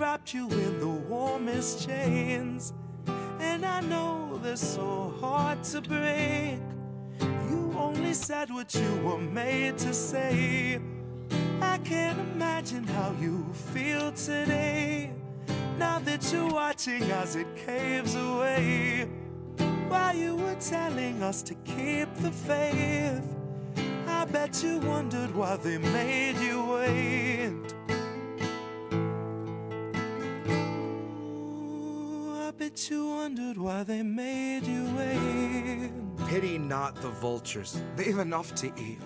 wrapped you in the warmest chains, and I know they're so hard to break. You only said what you were made to say. I can't imagine how you feel today, now that you're watching as it caves away. While you were telling us to keep the faith, I bet you wondered why they made you wait. I bet you wondered why they made you wait. Pity not the vultures, they've enough to eat.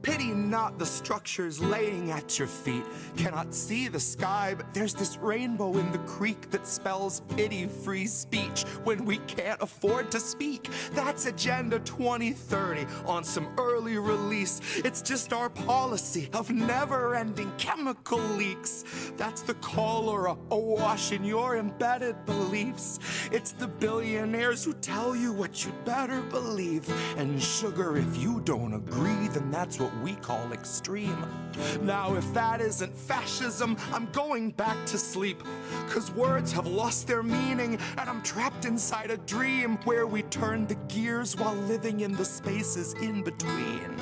Pity not the structures laying at your feet. Cannot see the sky, but there's this rainbow in the creek that spells pity-free speech when we can't afford to speak. That's Agenda 2030 on some early release. It's just our policy of never-ending chemical leaks. That's the cholera awash in your embedded beliefs. It's the billionaires who tell you what you'd better believe. And sugar, if you don't agree, then that's what we call extreme. Now if that isn't fascism, I'm going back to sleep, 'cause words have lost their meaning, and I'm trapped inside a dream where we turn the gears while living in the spaces in between.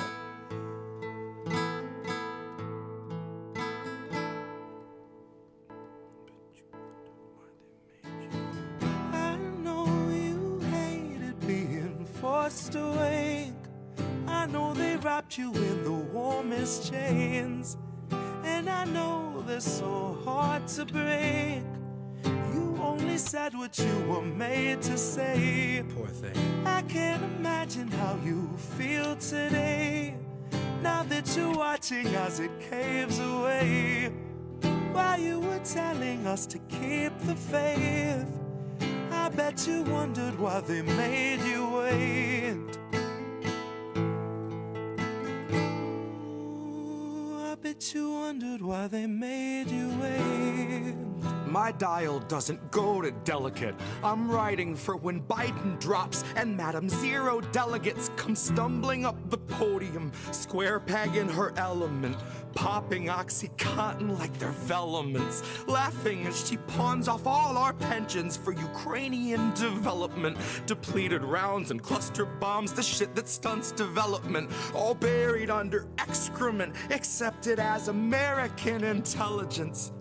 I know you hated being forced awake. I know they wrapped you in the warmest chains, and I know they're so hard to break. You only said what you were made to say. Poor thing. I can't imagine how you feel today, now that you're watching as it caves away. While you were telling us to keep the faith, I bet you wondered why they made you wait. I bet you wondered why they made you wait. My dial doesn't go to delicate. I'm writing for when Biden drops and Madam Zero delegates come stumbling up the podium, square peg in her element, popping OxyContin like they're velements, laughing as she pawns off all our pensions for Ukrainian development, depleted rounds and cluster bombs, the shit that stunts development, all buried under excrement, accepted as American intelligence.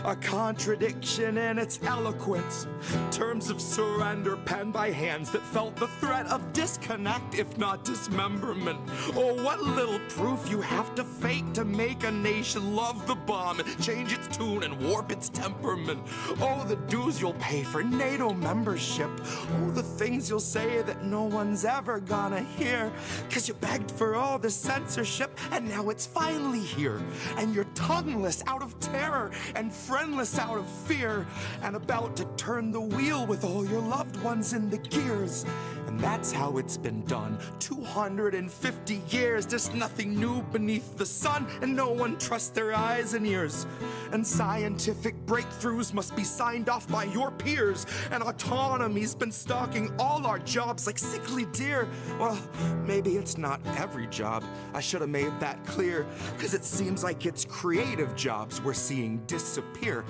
A contradiction in its eloquence. Terms of surrender penned by hands that felt the threat of disconnect, if not dismemberment. Oh, what little proof you have to fake to make a nation love the bomb, change its tune and warp its temperament. Oh, the dues you'll pay for NATO membership. Oh, the things you'll say that no one's ever gonna hear. 'Cause you begged for all the censorship, and now it's finally here. And you're tongueless out of terror and friendless out of fear, and about to turn the wheel with all your loved ones in the gears. And that's how it's been done. 250 years, there's nothing new beneath the sun, and no one trusts their eyes and ears. And scientific breakthroughs must be signed off by your peers, and autonomy's been stalking all our jobs like sickly deer. Well, maybe it's not every job. I should have made that clear, 'cause it seems like it's creative jobs we're seeing disappear.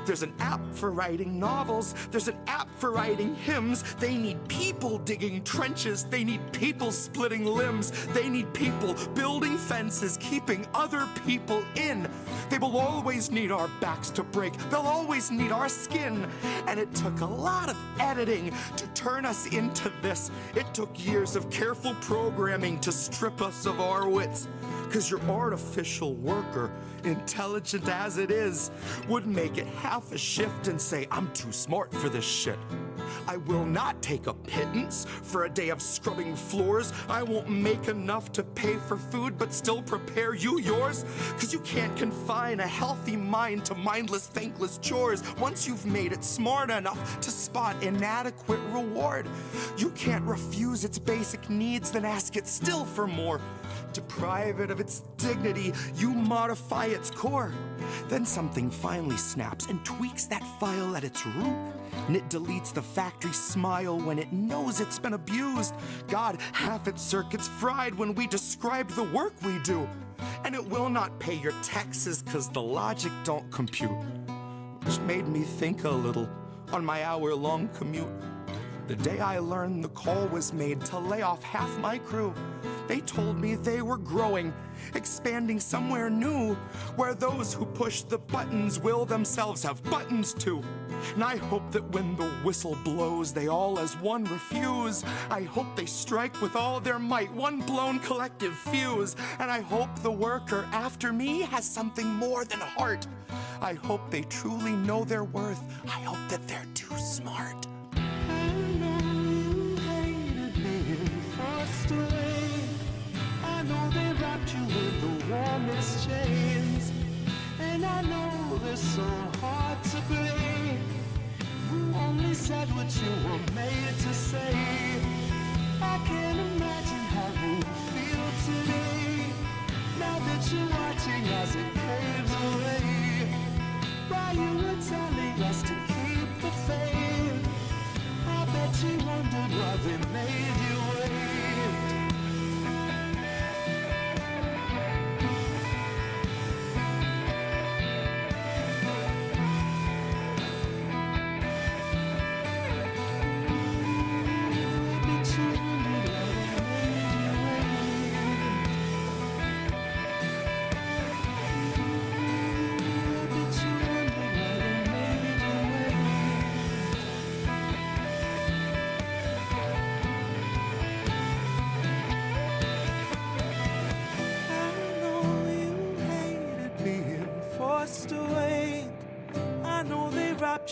There's an app for writing novels, there's an app for writing hymns. They need people digging trenches, they need people splitting limbs, they need people building fences, keeping other people in. They will always need our backs to break, they'll always need our skin. And it took a lot of editing to turn us into this. It took years of careful programming to strip us of our wits. 'Cause your artificial worker, intelligent as it is, would make it half a shift and say, I'm too smart for this shit. I will not take a pittance for a day of scrubbing floors. I won't make enough to pay for food but still prepare you yours. 'Cause you can't confine a healthy mind to mindless, thankless chores. Once you've made it smart enough to spot inadequate reward, you can't refuse its basic needs, then ask it still for more. Deprive it of its dignity, you modify its core. Then something finally snaps and tweaks that file at its root. And it deletes the factory smile when it knows it's been abused. God, half its circuits fried when we describe the work we do. And it will not pay your taxes 'cause the logic don't compute. which made me think a little on my hour-long commute. The day I learned the call was made to lay off half my crew, they told me they were growing, expanding somewhere new, where those who push the buttons will themselves have buttons too. And I hope that when the whistle blows, they all as one refuse. I hope they strike with all their might, one blown collective fuse. And I hope the worker after me has something more than heart. I hope they truly know their worth. I hope that they're too smart. I know you hated being forced away. I know they wrapped you in the warmest chains. And I know they're so hard to break. You only said what you were made to say. I can't imagine how you feel today, now that you're watching as it caves away. While you were telling us to keep the faith, I bet you wondered why they made you wait.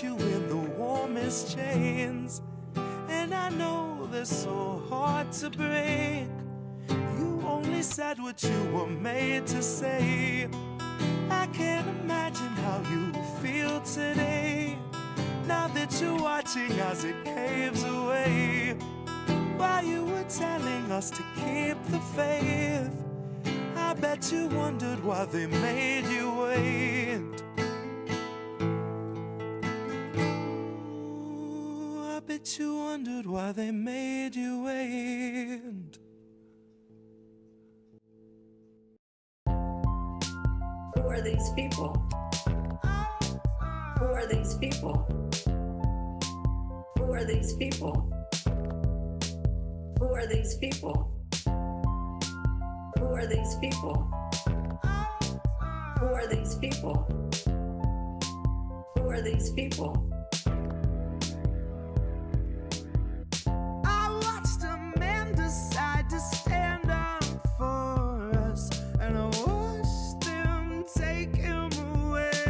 You in the warmest chains, and I know they're so hard to break. You only said what you were made to say. I can't imagine how you feel today, now that you're watching as it caves away. While you were telling us to keep the faith, I bet you wondered why they made you wait. Bet you wondered why they made you wait. Who are these people? Who are these people? Who are these people? Who are these people? Who are these people? Who are these people? Who are these people? Decide to stand up for us, and I watched them take him away.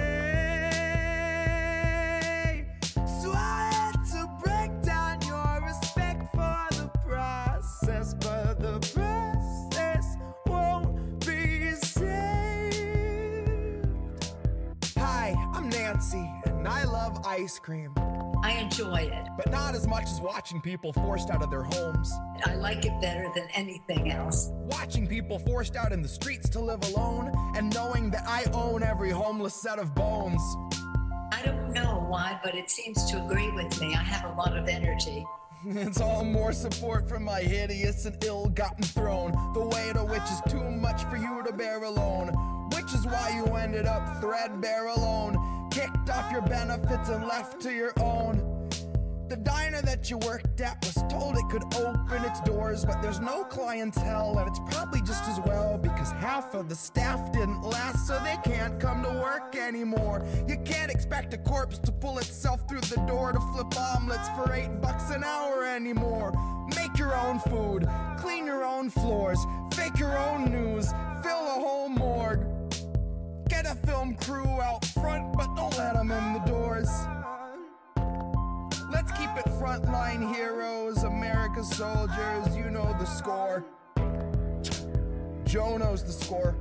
So I had to break down your respect for the process, but the process won't be saved. Hi, I'm Nancy, and I love ice cream. I enjoy it. But not as much as watching people forced out of their homes. I like it better than anything else. Watching people forced out in the streets to live alone, and knowing that I own every homeless set of bones. I don't know why, but it seems to agree with me. I have a lot of energy. It's all more support from my hideous and ill-gotten throne, the weight of which is too much for you to bear alone. Which is why you ended up threadbare alone, kicked off your benefits and left to your own. The diner that you worked at was told it could open its doors, but there's no clientele, and it's probably just as well, because half of the staff didn't last, so they can't come to work anymore. You can't expect a corpse to pull itself through the door to flip omelets for $8 an hour anymore. Make your own food, clean your own floors, fake your own news, fill a whole morgue. Get a film crew out front, but don't let them in the doors. Let's keep it frontline heroes, America's soldiers, you know the score. Joe knows the score.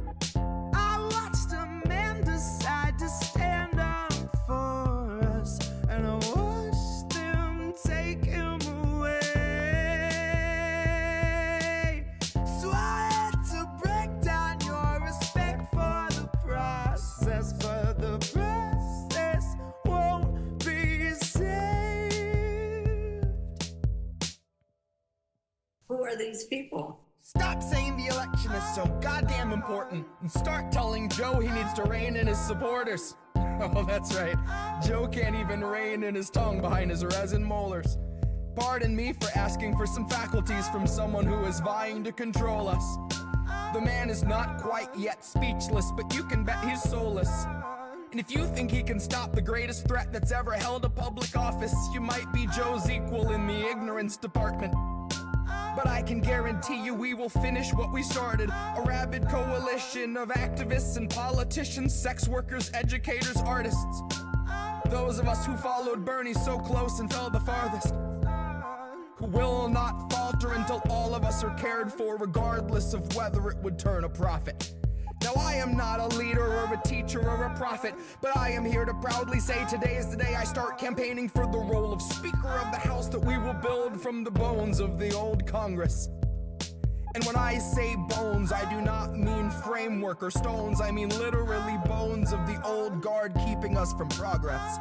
I watched a man decide to stand up for us, and I watched them take him away. So I had to break down your respect for the process, but the process won't be saved. Who are these people? Stop saying the election is so goddamn important and start telling Joe he needs to rein in his supporters. Oh, that's right. Joe can't even rein in his tongue behind his resin molars. Pardon me for asking for some faculties from someone who is vying to control us. The man is not quite yet speechless, but you can bet he's soulless. And if you think he can stop the greatest threat that's ever held a public office, you might be Joe's equal in the ignorance department. But I can guarantee you we will finish what we started. A rabid coalition of activists and politicians, sex workers, educators, artists. Those of us who followed Bernie so close and fell the farthest. Who will not falter until all of us are cared for, regardless of whether it would turn a profit. Now I am not a leader or a teacher or a prophet, but I am here to proudly say today is the day I start campaigning for the role of Speaker of the House that we will build from the bones of the old Congress. And when I say bones, I do not mean framework or stones, I mean literally bones of the old guard keeping us from progress.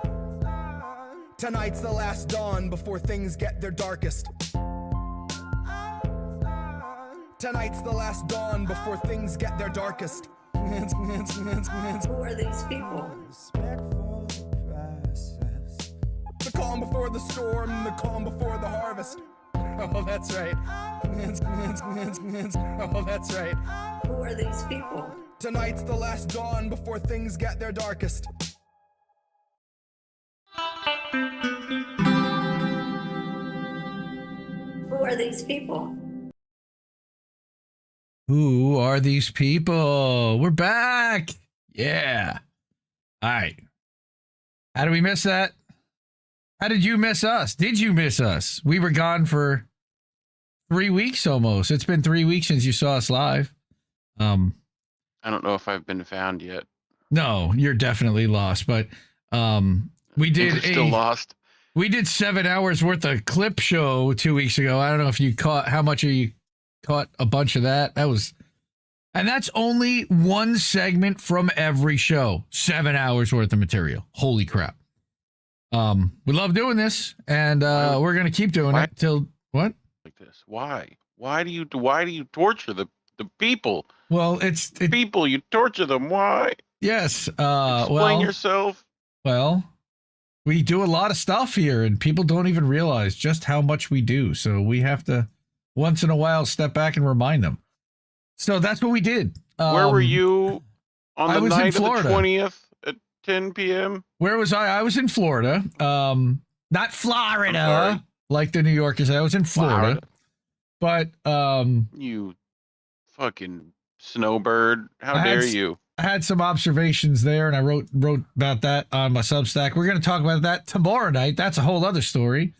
Tonight's the last dawn before things get their darkest. Tonight's the last dawn before things get their darkest. Who are these people? The calm before the storm, the calm before the harvest. Oh, that's right. Oh, that's right. Who are these people? Tonight's the last dawn before things get their darkest. Who are these people? Who are these people? We're back. Yeah. All right. How did we miss that? How did you miss us? Did you miss us? We were gone for 3 weeks almost. It's been 3 weeks since you saw us live. I don't know if I've been found yet. No, you're definitely lost. But we did still lost. We did 7 hours worth of clip show 2 weeks ago. I don't know if you caught how much of you caught a bunch of that. And that's only one segment from every show. 7 hours worth of material. Holy crap. We love doing this, and we're gonna keep doing it till what? Like this. Why? Why do you torture the people? Well, people, you torture them. Why? Yes. Explain yourself. Well, we do a lot of stuff here, and people don't even realize just how much we do. So we have to once in a while step back and remind them. So that's what we did. Where were you on the night of the 20th at 10 p.m.? Where was I? I was in Florida. Not Florida, like the New Yorkers. I was in Florida. But you fucking snowbird. How dare you? I had some observations there, and I wrote about that on my Substack. We're going to talk about that tomorrow night. That's a whole other story.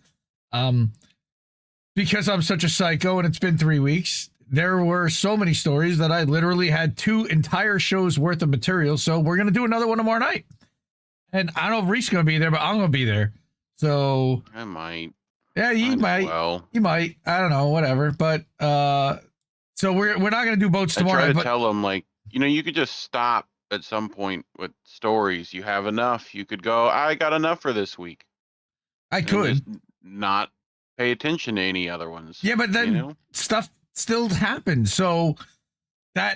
Because I'm such a psycho and it's been 3 weeks, there were so many stories that I literally had 2 entire shows worth of material. So we're going to do another one tomorrow night. And I don't know if Reese's going to be there, but I'm going to be there. So I might. Yeah, you might. Well, you might. I don't know, whatever. But so we're not going to do boats tomorrow. I try to tell them, like, you could just stop at some point with stories. You have enough. You could go, I got enough for this week. I could not pay attention to any other ones. Yeah, but then stuff still happens. So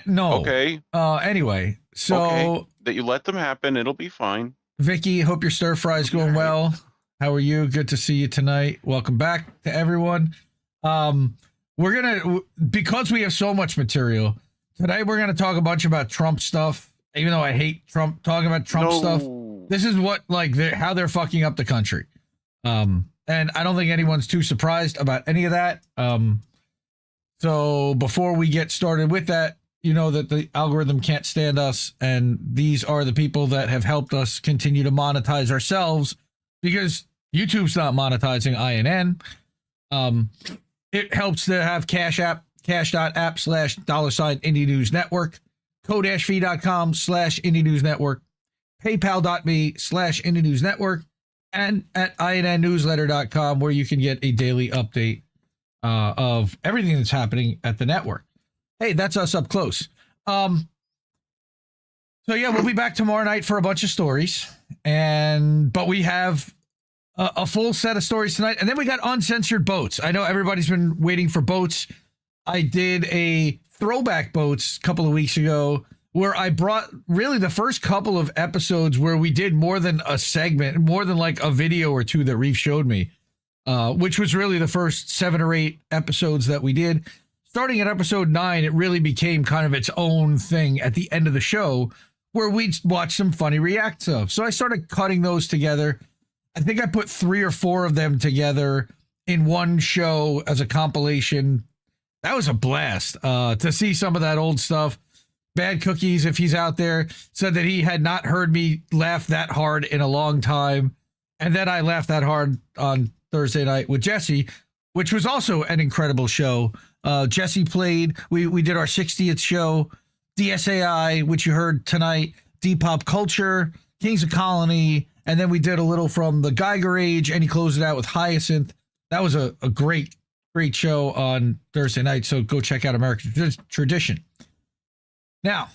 no. Okay. Anyway, so that you let them happen. It'll be fine. Vicky, hope your stir fry is going well. How are you? Good to see you tonight. Welcome back to everyone. Because we have so much material today, we're gonna talk a bunch about Trump stuff. Even though I hate Trump, talking about Trump stuff. This is what how they're fucking up the country. And I don't think anyone's too surprised about any of that. So before we get started with that, you know that the algorithm can't stand us, and these are the people that have helped us continue to monetize ourselves, because YouTube's not monetizing INN. It helps to have cash.app/$Indie News Network, ko-fi.com/Indie News Network, paypal.me/Indie News Network, and at INNnewsletter.com, where you can get a daily update of everything that's happening at the network. Hey, that's us up close. So yeah, we'll be back tomorrow night for a bunch of stories, but we have a full set of stories tonight, and then we got uncensored boats. I know everybody's been waiting for boats. I did a throwback boats a couple of weeks ago where I brought really the first couple of episodes where we did more than a segment, more than like a video or two that Reef showed me, which was really the first 7 or 8 episodes that we did. Starting at episode 9, it really became kind of its own thing at the end of the show where we'd watch some funny reacts of. So I started cutting those together. I think I put 3 or 4 of them together in one show as a compilation. That was a blast to see some of that old stuff. Bad Cookies, if he's out there, said that he had not heard me laugh that hard in a long time. And then I laughed that hard on Thursday night with Jesse, which was also an incredible show. Jesse played, we did our 60th show, DSAI, which you heard tonight, Depop Culture, Kings of Colony, and then we did a little from the Geiger Age, and he closed it out with Hyacinth. That was a great show on Thursday night, so go check out American Tradition. Now,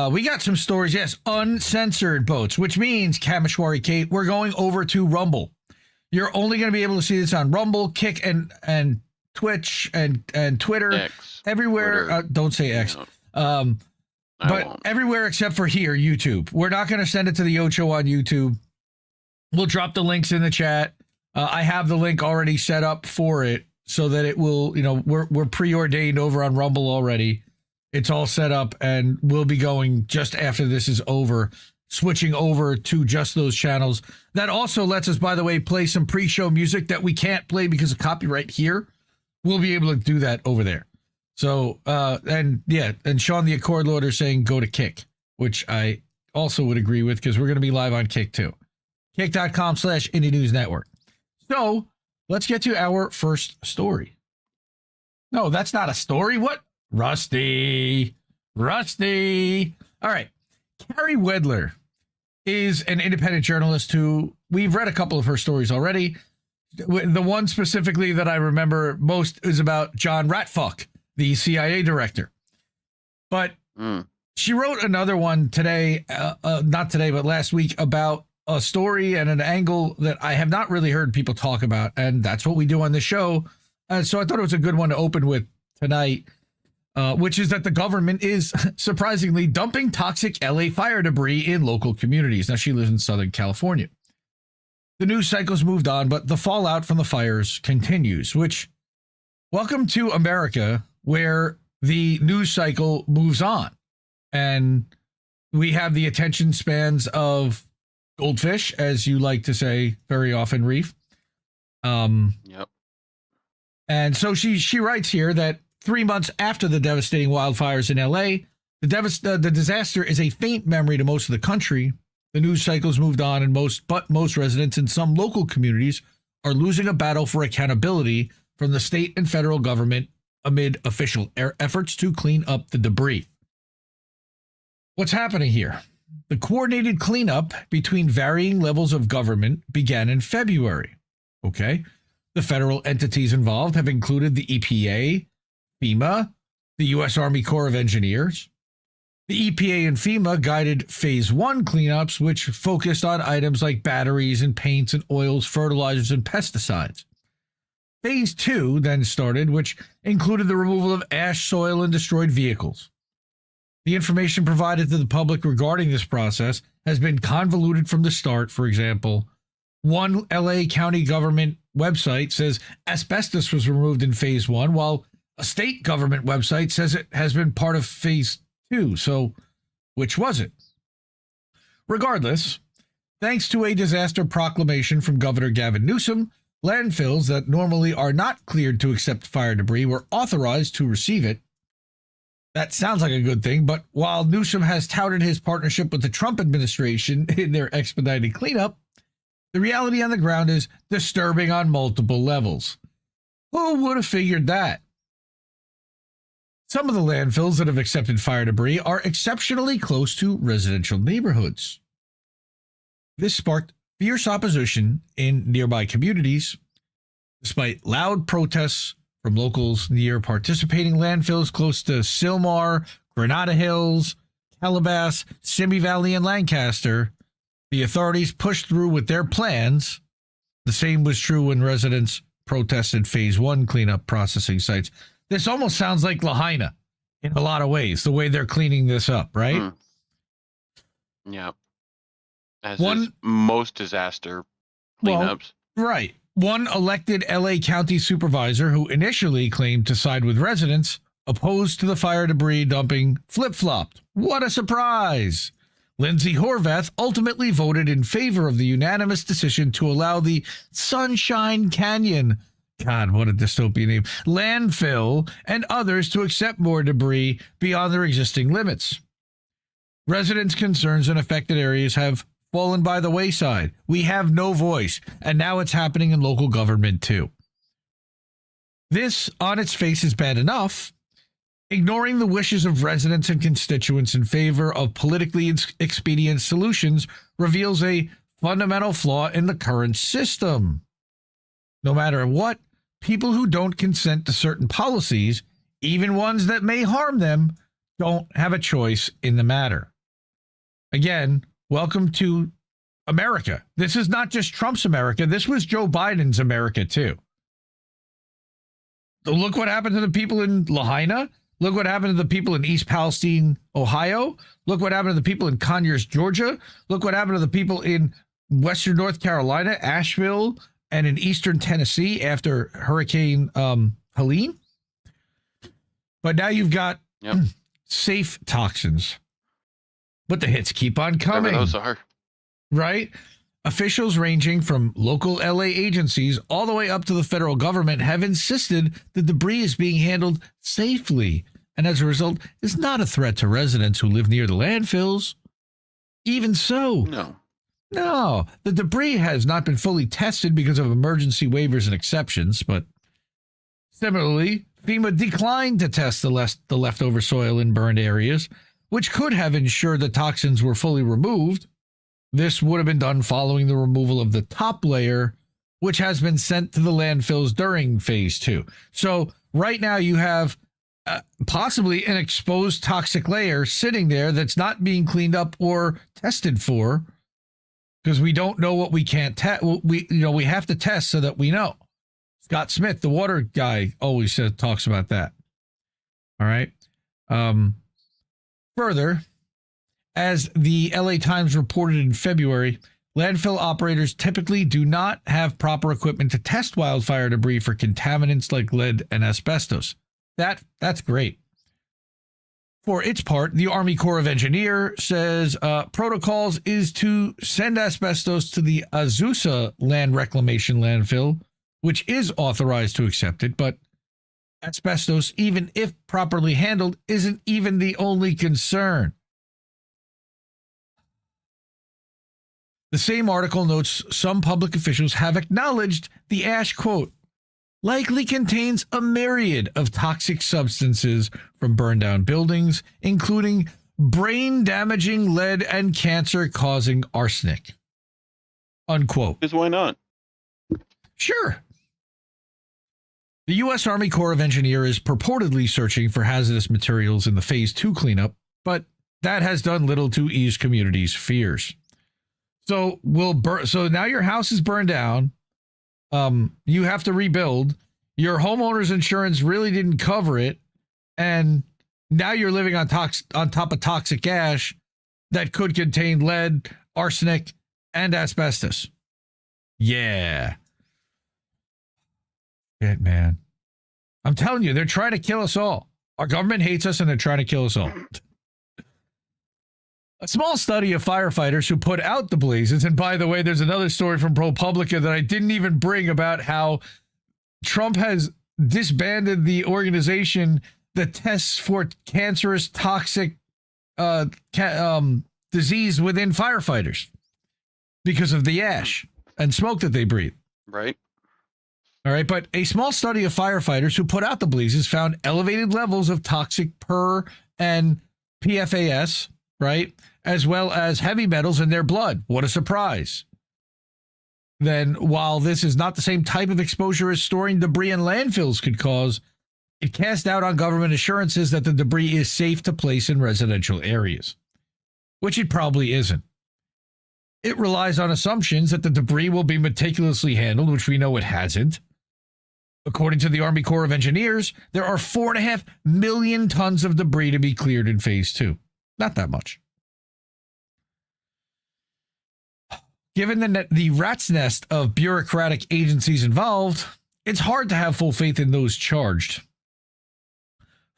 we got some stories, yes, uncensored boats, which means, Kameshwari Kate, we're going over to Rumble. You're only going to be able to see this on Rumble, Kick, and Twitch, and Twitter, X, everywhere. Twitter. Don't say X. No. But everywhere except for here, YouTube. We're not going to send it to the Ocho on YouTube. We'll drop the links in the chat. I have the link already set up for it so that it will, we're preordained over on Rumble already. It's all set up, and we'll be going just after this is over, switching over to just those channels. That also lets us, by the way, play some pre-show music that we can't play because of copyright here. We'll be able to do that over there. So, and Sean the Accord Loader saying go to Kick, which I also would agree with because we're going to be live on Kick too. Kick.com/Indie News Network. So let's get to our first story. No, that's not a story. What? Rusty. All right. Carey Wedler is an independent journalist who we've read a couple of her stories already. The one specifically that I remember most is about John Ratfuck, the CIA director. But she wrote another one today, not today, but last week, about a story and an angle that I have not really heard people talk about. And that's what we do on the show. So I thought it was a good one to open with tonight, which is that the government is surprisingly dumping toxic LA fire debris in local communities. Now, she lives in Southern California. The news cycle's moved on, but the fallout from the fires continues, which, welcome to America, where the news cycle moves on. And we have the attention spans of goldfish, as you like to say very often, Reef. Yep. And so she writes here that 3 months after the devastating wildfires in LA, the disaster is a faint memory to most of the country. The news cycle's moved on, and most residents in some local communities are losing a battle for accountability from the state and federal government amid official efforts to clean up the debris. What's happening here? The coordinated cleanup between varying levels of government began in February. Okay. The federal entities involved have included the EPA, FEMA, the U.S. Army Corps of Engineers. The EPA and FEMA guided Phase 1 cleanups, which focused on items like batteries and paints and oils, fertilizers, and pesticides. Phase 2 then started, which included the removal of ash, soil, and destroyed vehicles. The information provided to the public regarding this process has been convoluted from the start. For example, one LA County government website says asbestos was removed in Phase 1, while a state government website says it has been part of Phase 2. So, which was it? Regardless, thanks to a disaster proclamation from Governor Gavin Newsom, landfills that normally are not cleared to accept fire debris were authorized to receive it. That sounds like a good thing, but while Newsom has touted his partnership with the Trump administration in their expedited cleanup, the reality on the ground is disturbing on multiple levels. Who would have figured that? Some of the landfills that have accepted fire debris are exceptionally close to residential neighborhoods. This sparked fierce opposition in nearby communities, despite loud protests from locals near participating landfills close to Sylmar, Granada Hills, Calabasas, Simi Valley, and Lancaster. The authorities pushed through with their plans. The same was true when residents protested Phase 1 cleanup processing sites. This almost sounds like Lahaina in a lot of ways, the way they're cleaning this up, right? Yeah. As One- is most disaster cleanups. Right. One elected LA County supervisor who initially claimed to side with residents opposed to the fire debris dumping flip-flopped. What a surprise! Lindsay Horvath ultimately voted in favor of the unanimous decision to allow the Sunshine Canyon, God, what a dystopian name, landfill and others to accept more debris beyond their existing limits. Residents' concerns in affected areas have fallen by the wayside. We have no voice, and now it's happening in local government too. This, on its face, is bad enough. Ignoring the wishes of residents and constituents in favor of politically expedient solutions reveals a fundamental flaw in the current system. No matter what, people who don't consent to certain policies, even ones that may harm them, don't have a choice in the matter. Again, welcome to America. This is not just Trump's America. This was Joe Biden's America, too. Look what happened to the people in Lahaina. Look what happened to the people in East Palestine, Ohio. Look what happened to the people in Conyers, Georgia. Look what happened to the people in Western North Carolina, Asheville, and in Eastern Tennessee after Hurricane Helene. But now you've got safe toxins. But the hits keep on coming. Whatever those are. Right? Officials ranging from local LA agencies all the way up to the federal government have insisted the debris is being handled safely, and as a result, is not a threat to residents who live near the landfills. Even so, no, the debris has not been fully tested because of emergency waivers and exceptions, but similarly, FEMA declined to test the leftover soil in burned areas, which could have ensured the toxins were fully removed. This would have been done following the removal of the top layer, which has been sent to the landfills during phase 2. So right now you have possibly an exposed toxic layer sitting there that's not being cleaned up or tested for, because we don't know what we can't test. We have to test so that we know. Scott Smith, the water guy, always talks about that. All right. Further, as the LA Times reported in February, landfill operators typically do not have proper equipment to test wildfire debris for contaminants like lead and asbestos. That's great. For its part, the Army Corps of Engineers says protocols is to send asbestos to the Azusa Land Reclamation Landfill, which is authorized to accept it, but asbestos, even if properly handled, isn't even the only concern. The same article notes some public officials have acknowledged the ash, quote, likely contains a myriad of toxic substances from burned down buildings, including brain-damaging lead and cancer-causing arsenic, unquote. Because why not? Sure. The U.S. Army Corps of Engineers is purportedly searching for hazardous materials in the Phase 2 cleanup, but that has done little to ease communities' fears. So now your house is burned down. You have to rebuild. Your homeowner's insurance really didn't cover it, and now you're living on top of toxic ash that could contain lead, arsenic, and asbestos. Yeah. Shit, man. I'm telling you, they're trying to kill us all. Our government hates us, and they're trying to kill us all. A small study of firefighters who put out the blazes, and by the way, there's another story from ProPublica that I didn't even bring about how Trump has disbanded the organization that tests for cancerous, toxic disease within firefighters because of the ash and smoke that they breathe. Right. All right, but a small study of firefighters who put out the blazes found elevated levels of toxic per and PFAS, right, as well as heavy metals in their blood. What a surprise. Then, while this is not the same type of exposure as storing debris in landfills could cause, it cast doubt on government assurances that the debris is safe to place in residential areas, which it probably isn't. It relies on assumptions that the debris will be meticulously handled, which we know it hasn't. According to the Army Corps of Engineers, there are 4.5 million tons of debris to be cleared in Phase 2. Not that much. Given the rat's nest of bureaucratic agencies involved, it's hard to have full faith in those charged.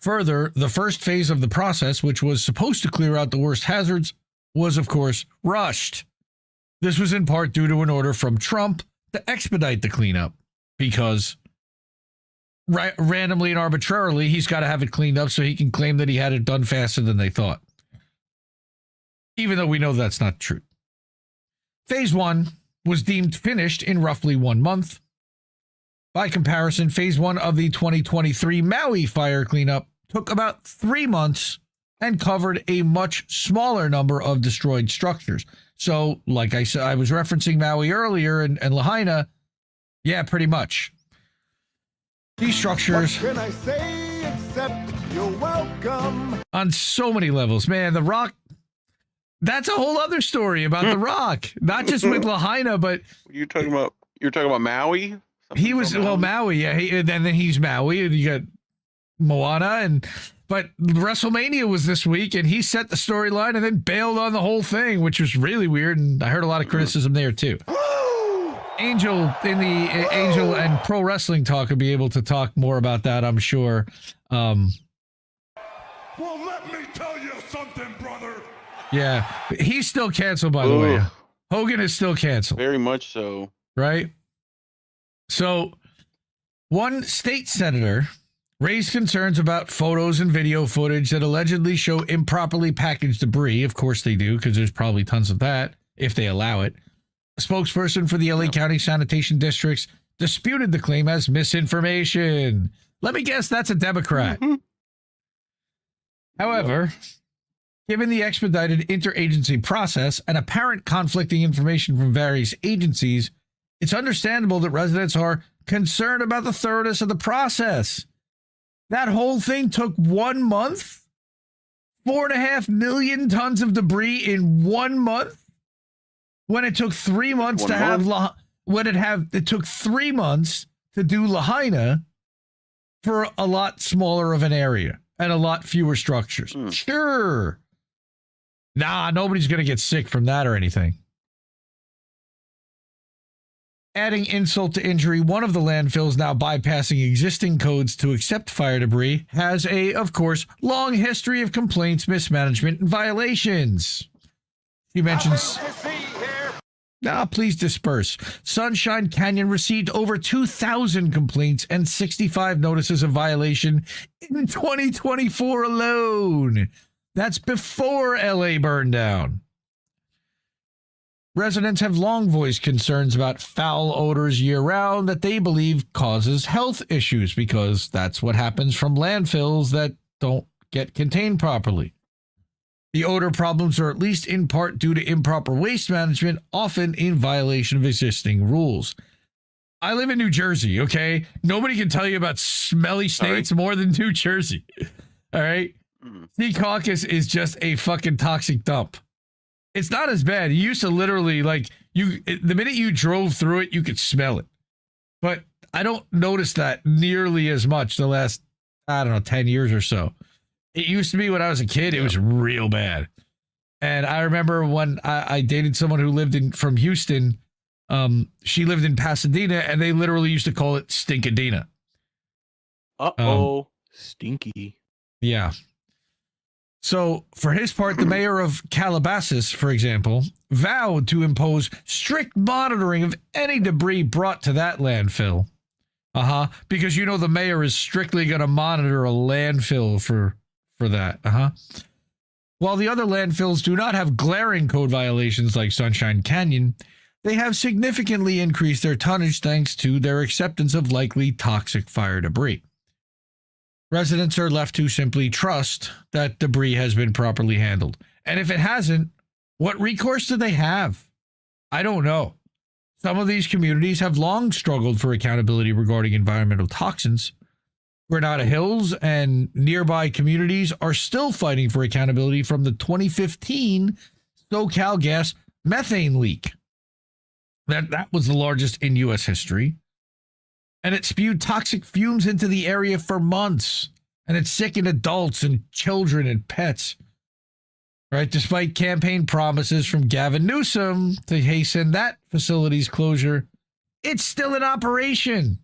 Further, the first phase of the process, which was supposed to clear out the worst hazards, was, of course, rushed. This was in part due to an order from Trump to expedite the cleanup, because randomly and arbitrarily, he's got to have it cleaned up so he can claim that he had it done faster than they thought. Even though we know that's not true. Phase 1 was deemed finished in roughly 1 month. By comparison, Phase 1 of the 2023 Maui fire cleanup took about 3 months and covered a much smaller number of destroyed structures. So, like I said, I was referencing Maui earlier and Lahaina. Yeah, pretty much. These structures, what can I say except you're welcome? On so many levels, man. The Rock, that's a whole other story about The Rock. Not just with Lahaina, but You're talking about Maui? he was, well, Maui, yeah. And then he's Maui, and you got Moana, but WrestleMania was this week, and he set the storyline and then bailed on the whole thing, which was really weird, and I heard a lot of criticism there, too. Angel and Pro Wrestling Talk will be able to talk more about that, I'm sure. Well, let me tell you something, brother. Yeah, he's still canceled, by the way. Hogan is still canceled. Very much so. Right? So, one state senator raised concerns about photos and video footage that allegedly show improperly packaged debris. Of course they do, because there's probably tons of that, if they allow it. A spokesperson for the LA County Sanitation Districts disputed the claim as misinformation. Let me guess, that's a Democrat. However, given the expedited interagency process and apparent conflicting information from various agencies, it's understandable that residents are concerned about the thoroughness of the process. That whole thing took 1 month? 4.5 million tons of debris in 1 month? When it took 3 months to have it took 3 months to do Lahaina for a lot smaller of an area and a lot fewer structures. Sure. Nah, nobody's going to get sick from that or anything. Adding insult to injury, one of the landfills now bypassing existing codes to accept fire debris has a, of course, long history of complaints, mismanagement, and violations. She mentions... Now, please disperse. Sunshine Canyon received over 2,000 complaints and 65 notices of violation in 2024 alone. That's before LA burned down. Residents have long voiced concerns about foul odors year-round that they believe causes health issues, because that's what happens from landfills that don't get contained properly. The odor problems are at least in part due to improper waste management, often in violation of existing rules. I live in New Jersey, okay? Nobody can tell you about smelly states more than New Jersey. All right? Sea Caucus is just a fucking toxic dump. It's not as bad. You used to literally, the minute you drove through it, you could smell it. But I don't notice that nearly as much the last, 10 years or so. It used to be when I was a kid, it was real bad. And I remember when I dated someone who lived from Houston, she lived in Pasadena, and they literally used to call it Stinkadena. Stinky. Yeah. So, for his part, the mayor of Calabasas, for example, vowed to impose strict monitoring of any debris brought to that landfill. Because the mayor is strictly going to monitor a landfill for that. While the other landfills do not have glaring code violations like Sunshine Canyon, they have significantly increased their tonnage thanks to their acceptance of likely toxic fire debris. Residents are left to simply trust that debris has been properly handled. And if it hasn't, what recourse do they have? I don't know. Some of these communities have long struggled for accountability regarding environmental toxins. Granada Hills and nearby communities are still fighting for accountability from the 2015 SoCal gas methane leak. That was the largest in U.S. history. And it spewed toxic fumes into the area for months. And it sickened adults and children and pets. right? Despite campaign promises from Gavin Newsom to hasten that facility's closure, it's still in operation.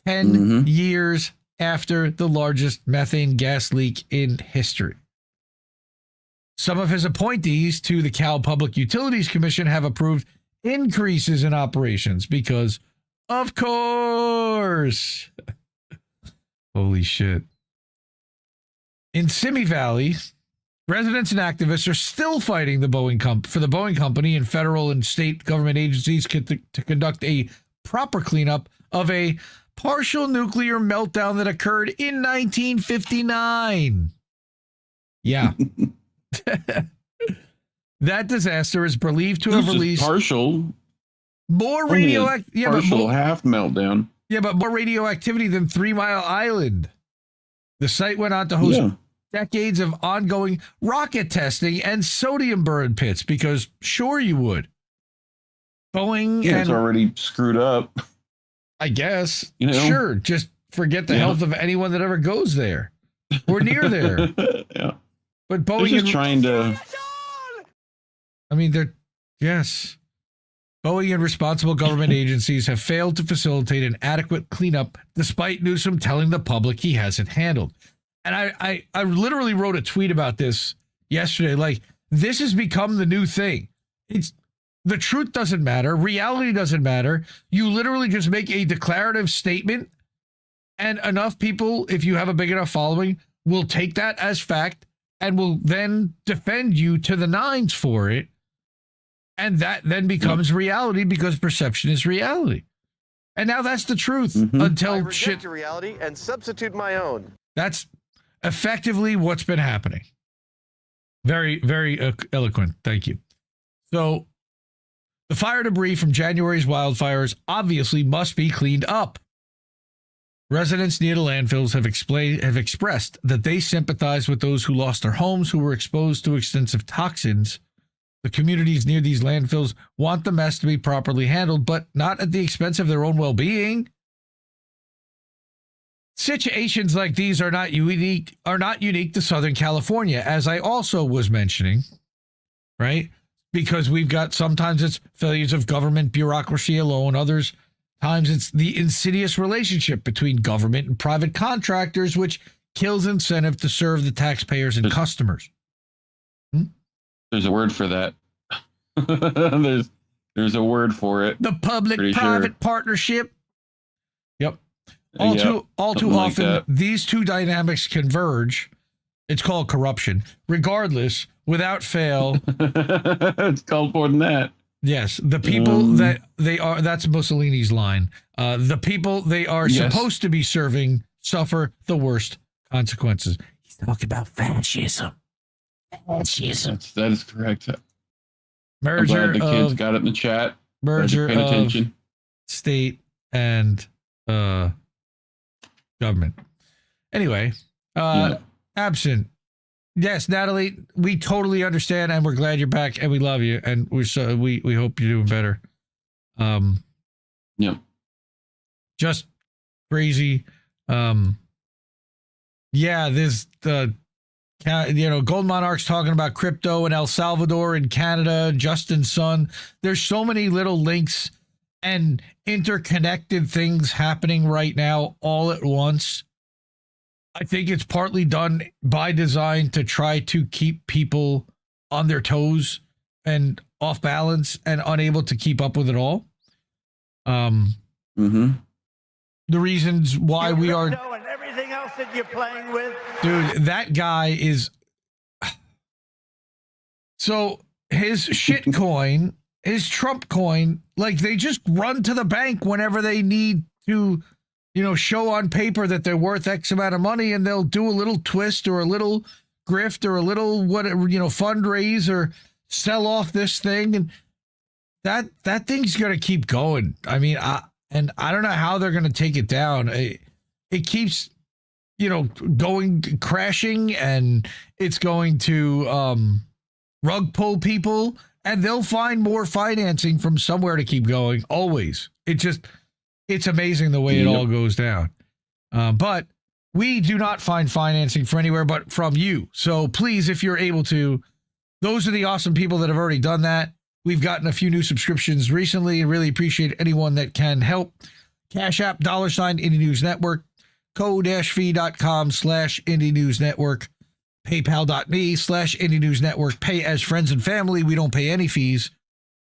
10 years after the largest methane gas leak in history. Some of his appointees to the Cal Public Utilities Commission have approved increases in operations because, of course. Holy shit. In Simi Valley, residents and activists are still fighting the Boeing for the Boeing company and federal and state government agencies to conduct a proper cleanup of a partial nuclear meltdown that occurred in 1959. Yeah. That disaster is believed to have released partial more radioactivity. Yeah, partial half meltdown. Yeah, but more radioactivity than 3 Mile Island. The site went on to host decades of ongoing rocket testing and sodium burn pits because sure you would. Boeing it's already screwed up. I guess. Sure, just forget the health of anyone that ever goes there or near there. Yeah. But Boeing is trying to. I mean, Boeing and responsible government agencies have failed to facilitate an adequate cleanup despite Newsom telling the public he hasn't handled. And I literally wrote a tweet about this yesterday. Like, this has become the new thing. The truth doesn't matter. Reality doesn't matter. You literally just make a declarative statement, and enough people, if you have a big enough following, will take that as fact and will then defend you to the nines for it. And that then becomes reality because perception is reality. And now that's the truth until I reject your reality and substitute my own. That's effectively what's been happening. Very, very eloquent. Thank you. So the fire debris from January's wildfires obviously must be cleaned up. Residents near the landfills have expressed that they sympathize with those who lost their homes, who were exposed to extensive toxins. The communities near these landfills want the mess to be properly handled, but not at the expense of their own well-being. Situations like these are not unique to Southern California, as I also was mentioning, right? Because we've got, sometimes it's failures of government bureaucracy alone, others times it's the insidious relationship between government and private contractors, which kills incentive to serve the taxpayers and customers. There's a word for that. there's a word for it. The public-private partnership. Yep. All too often, like these two dynamics converge. It's called corruption. Regardless, without fail. It's called more than that. Yes. The people that they are, that's Mussolini's line. The people they are supposed to be serving suffer the worst consequences. He's talking about fascism. That is correct. Merger I'm glad the kids got it in the chat. Merger of attention. State and government. Anyway, absent. Yes, Natalie, we totally understand, and we're glad you're back, and we love you, and we hope you're doing better. Just crazy. There's the. Gold Monarch's talking about crypto in El Salvador and Canada, Justin's son. There's so many little links and interconnected things happening right now all at once. I think it's partly done by design to try to keep people on their toes and off balance and unable to keep up with it all. The reasons why we are... and everything else that you're playing with. Dude, that guy is... So his shit coin, his Trump coin, like they just run to the bank whenever they need to, show on paper that they're worth X amount of money, and they'll do a little twist or a little grift or a little fundraise or sell off this thing, and that thing's gonna keep going. I mean, I don't know how they're gonna take it down. It keeps going crashing, and it's going to rug pull people, and they'll find more financing from somewhere to keep going. Always. It's amazing the way it all goes down. But we do not find financing for anywhere but from you. So please, if you're able to, those are the awesome people that have already done that. We've gotten a few new subscriptions recently and really appreciate anyone that can help. Cash App, $ Indie News Network, ko-fi.com/Indie News Network, paypal.me/Indie News Network. Pay as friends and family. We don't pay any fees.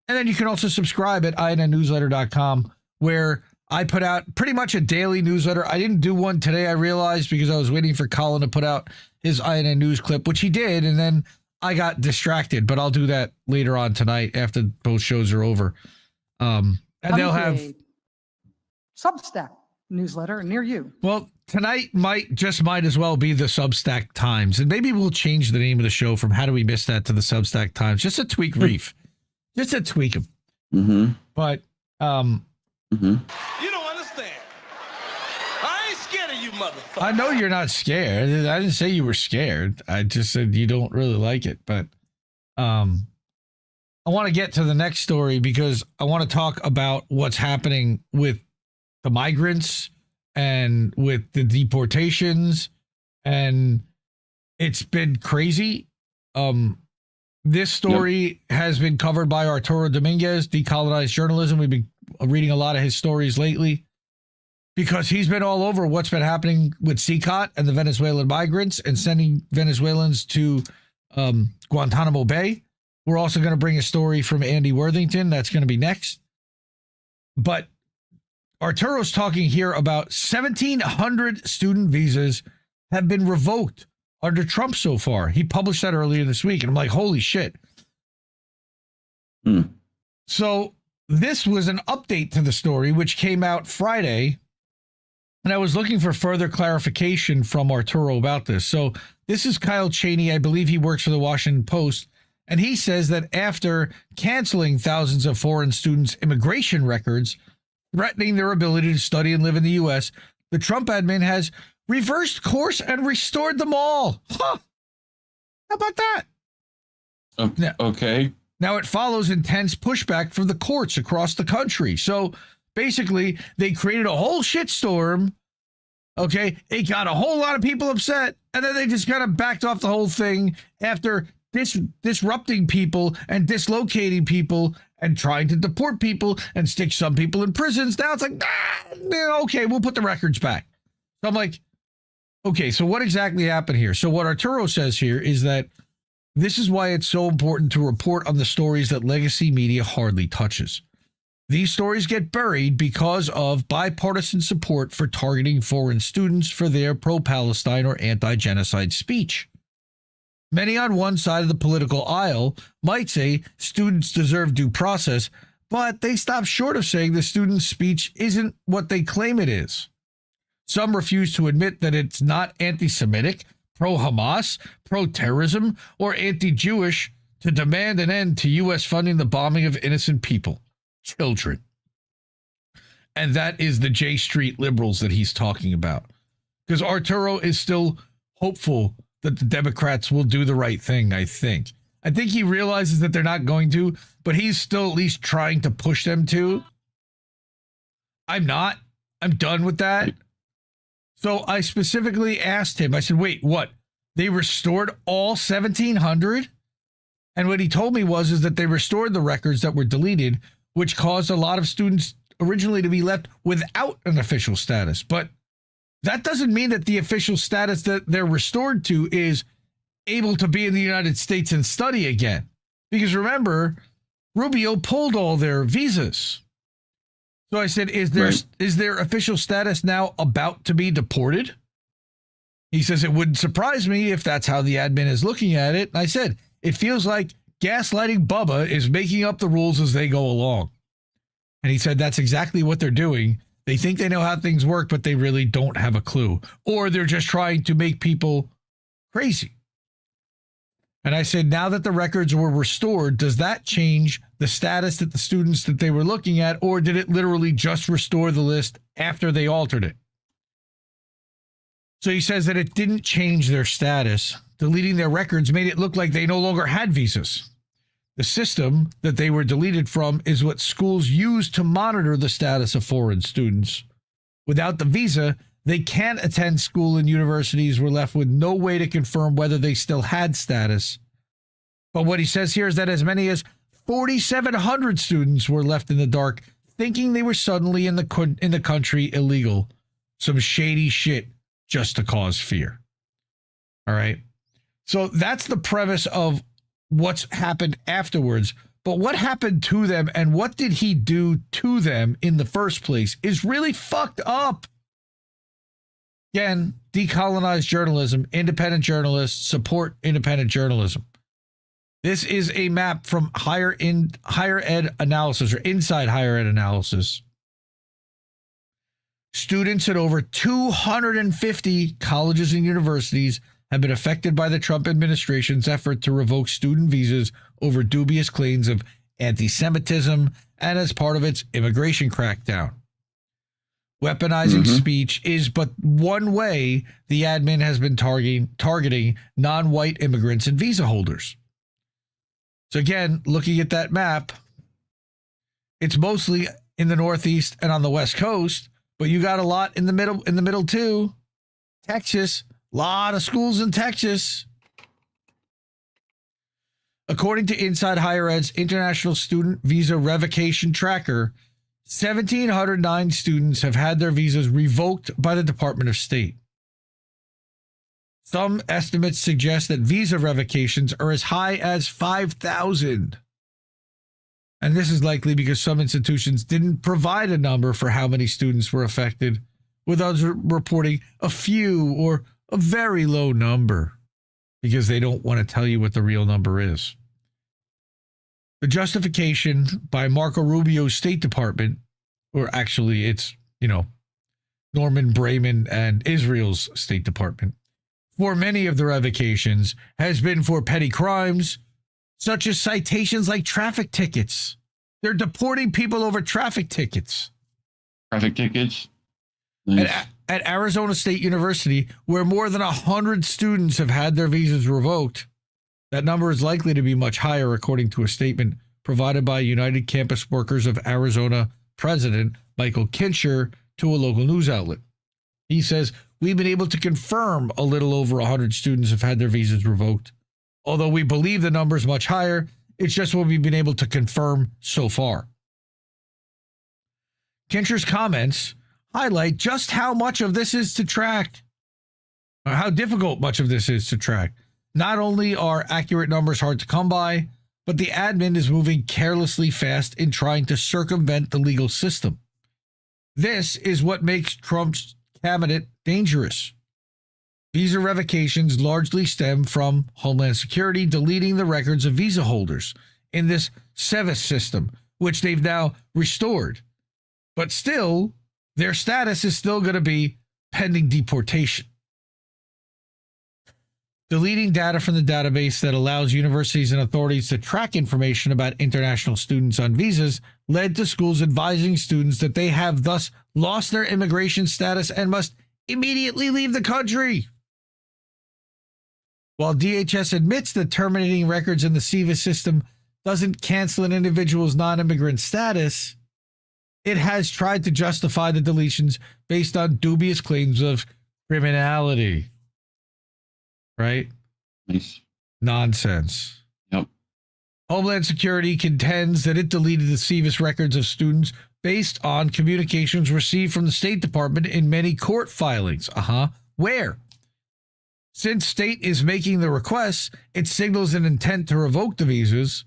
And then you can also subscribe at INNnewsletter.com, where I put out pretty much a daily newsletter. I didn't do one today, I realized, because I was waiting for Colin to put out his INN news clip, which he did, and then I got distracted, but I'll do that later on tonight after both shows are over. And they'll have Substack newsletter near you. Well, tonight might as well be the Substack Times, and maybe we'll change the name of the show from How Do We Miss That to the Substack Times, just to tweak Reef, just to tweak him. But You don't understand. I ain't scared of you, motherfucker. I know you're not scared. I didn't say you were scared. I just said you don't really like it. But I want to get to the next story because I want to talk about what's happening with the migrants and with the deportations, and it's been crazy. This story has been covered by Arturo Dominguez, Decolonized Journalism. We've been reading a lot of his stories lately because he's been all over what's been happening with CCOT and the Venezuelan migrants and sending Venezuelans to Guantanamo Bay. We're also going to bring a story from Andy Worthington. That's going to be next. But Arturo's talking here about 1,700 student visas have been revoked under Trump so far. He published that earlier this week, and I'm like, holy shit. So this was an update to the story, which came out Friday, and I was looking for further clarification from Arturo about this. So this is Kyle Cheney. I believe he works for the Washington Post, and he says that after canceling thousands of foreign students' immigration records, threatening their ability to study and live in the U.S., the Trump admin has reversed course and restored them all. Huh. How about that? Okay. Now it follows intense pushback from the courts across the country. So basically, they created a whole shitstorm. Okay, it got a whole lot of people upset, and then they just kind of backed off the whole thing after disrupting people and dislocating people and trying to deport people and stick some people in prisons. Now it's like, okay, we'll put the records back. So I'm like, okay, so what exactly happened here? So what Arturo says here is that this is why it's so important to report on the stories that legacy media hardly touches. These stories get buried because of bipartisan support for targeting foreign students for their pro-Palestine or anti-genocide speech. Many on one side of the political aisle might say students deserve due process, but they stop short of saying the students' speech isn't what they claim it is. Some refuse to admit that it's not anti-Semitic, pro-Hamas, pro-terrorism, or anti-Jewish to demand an end to U.S. funding the bombing of innocent people, children. And that is the J Street liberals that he's talking about. Because Arturo is still hopeful that the Democrats will do the right thing, I think. I think he realizes that they're not going to, but he's still at least trying to push them to. I'm not. I'm done with that. So I specifically asked him, I said, wait, what? They restored all 1,700? And what he told me is that they restored the records that were deleted, which caused a lot of students originally to be left without an official status. But that doesn't mean that the official status that they're restored to is able to be in the United States and study again. Because remember, Rubio pulled all their visas. So I said, is their official status now about to be deported? He says, it wouldn't surprise me if that's how the admin is looking at it. And I said, it feels like gaslighting Bubba is making up the rules as they go along. And he said, that's exactly what they're doing. They think they know how things work, but they really don't have a clue. Or they're just trying to make people crazy. And I said, now that the records were restored, does that change the status that the students that they were looking at, or did it literally just restore the list after they altered it? So he says that it didn't change their status. Deleting their records made it look like they no longer had visas. The system that they were deleted from is what schools use to monitor the status of foreign students. Without the visa, They can't attend school, and universities were left with no way to confirm whether they still had status. But what he says here is that as many as 4,700 students were left in the dark, thinking they were suddenly in the country illegal. Some shady shit just to cause fear. All right. So that's the premise of what's happened afterwards. But what happened to them and what did he do to them in the first place is really fucked up. Again, decolonized journalism, independent journalists support independent journalism. This is a map from higher ed analysis or inside higher ed analysis. Students at over 250 colleges and universities have been affected by the Trump administration's effort to revoke student visas over dubious claims of anti-Semitism and as part of its immigration crackdown. Weaponizing speech is but one way the admin has been targeting non-white immigrants and visa holders. So again, looking at that map, it's mostly in the Northeast and on the West Coast, but you got a lot in the middle too. Texas, a lot of schools in Texas. According to Inside Higher Ed's International Student Visa Revocation Tracker, 1,709 students have had their visas revoked by the Department of State. Some estimates suggest that visa revocations are as high as 5,000. And this is likely because some institutions didn't provide a number for how many students were affected, with others reporting a few or a very low number because they don't want to tell you what the real number is. The justification by Marco Rubio's State Department, or actually it's, Norman Brayman and Israel's State Department, for many of the revocations has been for petty crimes, such as citations like traffic tickets. They're deporting people over traffic tickets. Traffic tickets? Nice. At Arizona State University, where more than 100 students have had their visas revoked, that number is likely to be much higher, according to a statement provided by United Campus Workers of Arizona President Michael Kincher to a local news outlet. He says, "We've been able to confirm a little over 100 students have had their visas revoked. Although we believe the number is much higher, it's just what we've been able to confirm so far." Kincher's comments highlight just how much of this is to track, or how difficult much of this is to track. Not only are accurate numbers hard to come by, but the admin is moving carelessly fast in trying to circumvent the legal system. This is what makes Trump's cabinet dangerous. Visa revocations largely stem from Homeland Security deleting the records of visa holders in this SEVIS system, which they've now restored. But still, their status is still going to be pending deportation. Deleting data from the database that allows universities and authorities to track information about international students on visas led to schools advising students that they have thus lost their immigration status and must immediately leave the country. While DHS admits that terminating records in the SEVIS system doesn't cancel an individual's non-immigrant status, it has tried to justify the deletions based on dubious claims of criminality. Right? Nice. Nonsense. Yep. Homeland Security contends that it deleted the SEVIS records of students based on communications received from the State Department in many court filings. Where? Since state is making the requests, it signals an intent to revoke the visas.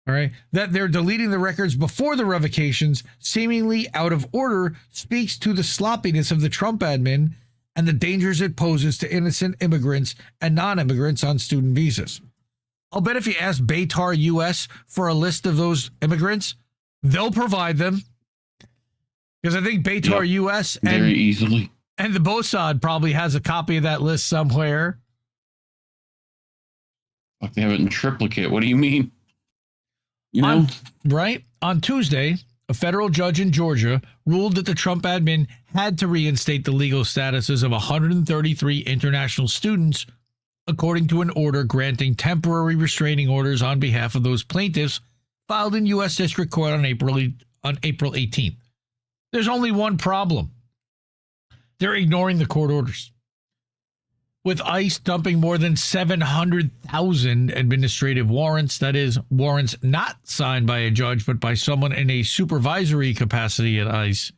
All right. That they're deleting the records before the revocations, seemingly out of order, speaks to the sloppiness of the Trump admin and the dangers it poses to innocent immigrants and non-immigrants on student visas. I'll bet if you ask Baytar US for a list of those immigrants, they'll provide them. Because I think Baytar US very easily. And the Mossad probably has a copy of that list somewhere. Fuck, they have it in triplicate. What do you mean? Right? On Tuesday, a federal judge in Georgia ruled that the Trump admin had to reinstate the legal statuses of 133 international students, according to an order granting temporary restraining orders on behalf of those plaintiffs filed in U.S. District Court on April 18th. There's only one problem. They're ignoring the court orders. With ICE dumping more than 700,000 administrative warrants, that is, warrants not signed by a judge, but by someone in a supervisory capacity at ICE,